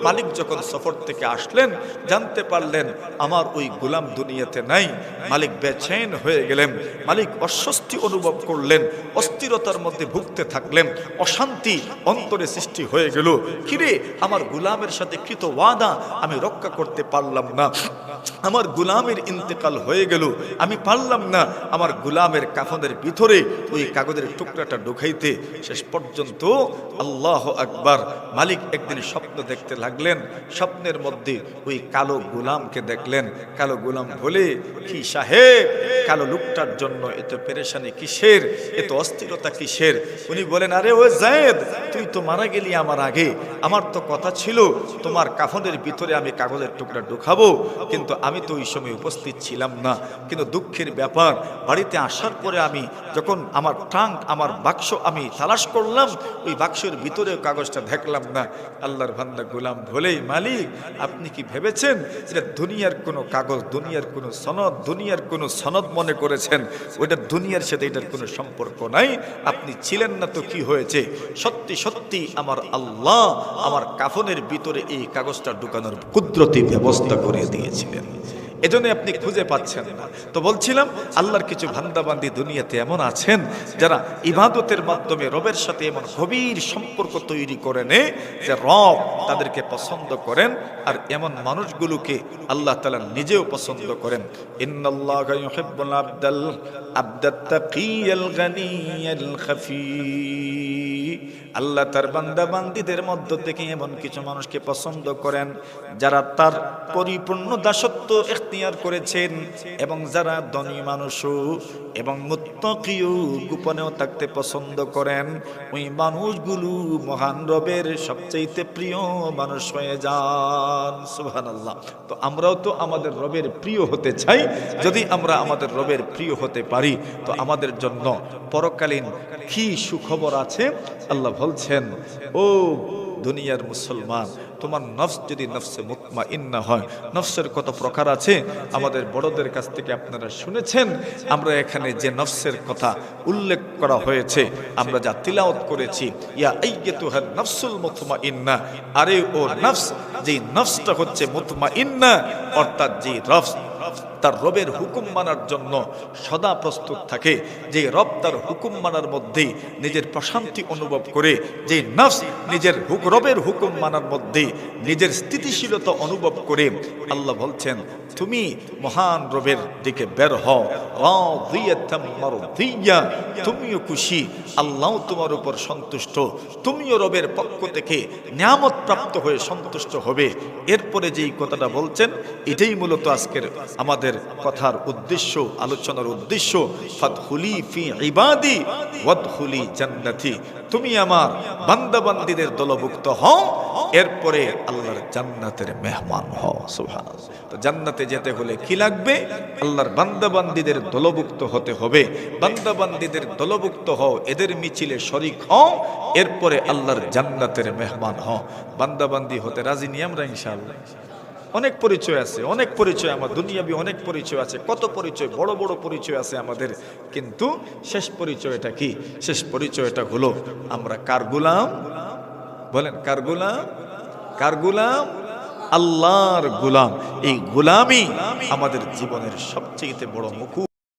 মালিক যখন সফর থেকে আসলেন, জানতে পারলেন আমার ওই গোলাম দুনিয়াতে নাই। মালিক বেচেন হয়ে গেলেন, মালিক অস্বস্তি অনুভব করলেন, অস্থিরতার মধ্যে ভুগতে থাকলেন, অশান্তি অন্তরে সৃষ্টি হয়ে গেল। কিরে, আমার গোলামের সাথে কৃত ওয়াদা আমি রক্ষা করতে পারলাম না, আমার গোলামের ইন্তেকাল হয়ে গেল, আমি পারলাম না আমার গোলামের কাফনের ভিতরে ওই কাগজের টুকরাটা ঢুকাইতে। শেষ পর্যন্ত আল্লাহ আকবার, মালিক একদিন স্বপ্ন দেখতে লাগলেন। স্বপ্নের মধ্যে ওই কালো গোলামকে দেখলেন। কালো গোলাম বলে, কি সাহেব, কালো লোকটার জন্য এত পেরেশানি কিসের, এত অস্থিরতা কিসের? উনি বলেন, আরে ও যায়েদ, তুই তো মারা গেলি আমার আগে, আমার তো কথা ছিল তোমার কাফনের ভিতরে আমি কাগজের টুকরা ঢুকাবো, কিন্তু কিন্তু আমি তো ওই সময় উপস্থিত ছিলাম না। কিন্তু দুঃখের ব্যাপার, বাড়িতে আসার পরে আমি যখন আমার ট্রাঙ্ক, আমার বাক্স আমি তালাশ করলাম, ওই বাক্সের ভিতরে কাগজটা দেখলাম না। আল্লাহর বান্দা গোলাম বলেই, মালিক আপনি কি ভেবেছেন এটা দুনিয়ার কোনো কাগজ, দুনিয়ার কোনো সনদ, দুনিয়ার কোনো সনদ মনে করেছেন? ওইটা দুনিয়ার সাথে এটার কোনো সম্পর্ক নাই। আপনি ছিলেন না তো কি হয়েছে? সত্যি সত্যি আমার আল্লাহ আমার কাফনের ভিতরে এই কাগজটা ঢুকানোর কুদরতি ব্যবস্থা করে দিয়েছিলেন। এজন্য আপনি খুঁজে পাচ্ছেন না। তো বলছিলাম, আল্লাহর কিছু বান্দাবান্দি দুনিয়াতে এমন আছেন যারা ইবাদতের মাধ্যমে রবের সাথে এমন গভীর সম্পর্ক তৈরি করে নেয় যে রব তাদেরকে পছন্দ করেন, আর এমন মানুষগুলোকে আল্লাহ তাআলা নিজেও পছন্দ করেন। ইন্নাল্লাহা ইউহিব্বুল আবদাত তাকিয়াল গানিয়াল খাফি। আল্লাহ তার বান্দাবান্দিদের মধ্য থেকে এমন কিছু মানুষকে পছন্দ করেন যারা তার পরিপূর্ণ দাসত্ব ইখতিয়ার করেছেন, এবং যারা ধনী মানুষও এবং মুত্তাকিও গোপনেও থাকতে পছন্দ করেন। ওই মানুষগুলো মহান রবের সবচেয়ে প্রিয় মানুষ হয়ে যান। সুবহানাল্লাহ। তো আমরাও তো আমাদের রবের প্রিয় হতে চাই। যদি আমরা আমাদের রবের প্রিয় হতে পারি তো আমাদের জন্য পরকালীন কি সুখবর আছে। আল্লাহ বলছেন, ও দুনিয়ার মুসলমান, তোমার নফস যদি নফসে মুতমাইন্না হয়। নফসের কত প্রকার আছে আমাদের বড়দের কাছ থেকে আপনারা শুনেছেন। আমরা এখানে যে নফসের কথা উল্লেখ করা হয়েছে, আমরা যা তিলাওয়াত করেছি, ইয়া আইয়াতুহান নফসুল মুতমাইন্না, আরে ও নফস, যে নফসটা হচ্ছে মুতমাইন্না, অর্থাৎ যে নফস তার রবের হুকুম মানার জন্য সদা প্রস্তুত থাকে, যে রব তার হুকুম মানার মধ্যে নিজের প্রশান্তি অনুভব করে, যে নফস নিজের রবের হুকুম মানার মধ্যে নিজের স্থিতিশীলতা অনুভব করে, আল্লাহ বলছেন তুমি মহান রবের দিকে বের হও, রাদিয়াতাম মারদিয়া, তুমিও খুশি, আল্লাহ তোমার উপর সন্তুষ্ট, তুমিও রবের পক্ষ থেকে নিয়ামত প্রাপ্ত হয়ে সন্তুষ্ট হবে। এরপরে যেই কথাটা বলছেন এটাই মূলত আজকের আমাদের কথার উদ্দেশ্য, আলোচনার উদ্দেশ্য। ফাদখুলি ফি ইবাদি ওয়াদখুলি জান্নাতি, তুমি আমার বান্দাবান্দীদের দলভুক্ত হও, এরপরে আল্লাহর জান্নাতের মেহমান হও। সুবহানাল্লাহ। তো জান্নাতে যেতে হলে কি লাগবে? আল্লাহর বান্দাবান্দীদের দলভুক্ত হতে হবে। বান্দাবান্দীদের দলভুক্ত হও, এদের মিছিলে শরীক হও, এরপরে আল্লাহর জান্নাতের মেহমান হও। বান্দাবান্দি হতে রাজি নি আমরা ইনশাআল্লাহ? অনেক পরিচয় আছে, অনেক পরিচয়, আমার দুনিয়াবি অনেক পরিচয় আছে, কত পরিচয়, বড় বড় পরিচয় আছে আমাদের। কিন্তু শেষ পরিচয়টা কি? শেষ পরিচয়টা হলো আমরা কার গোলাম? বলেন, কার গোলাম? কার গোলাম? আল্লাহর গোলাম। এই গোলামই আমাদের জীবনের সবচেয়ে বড় মুকুট।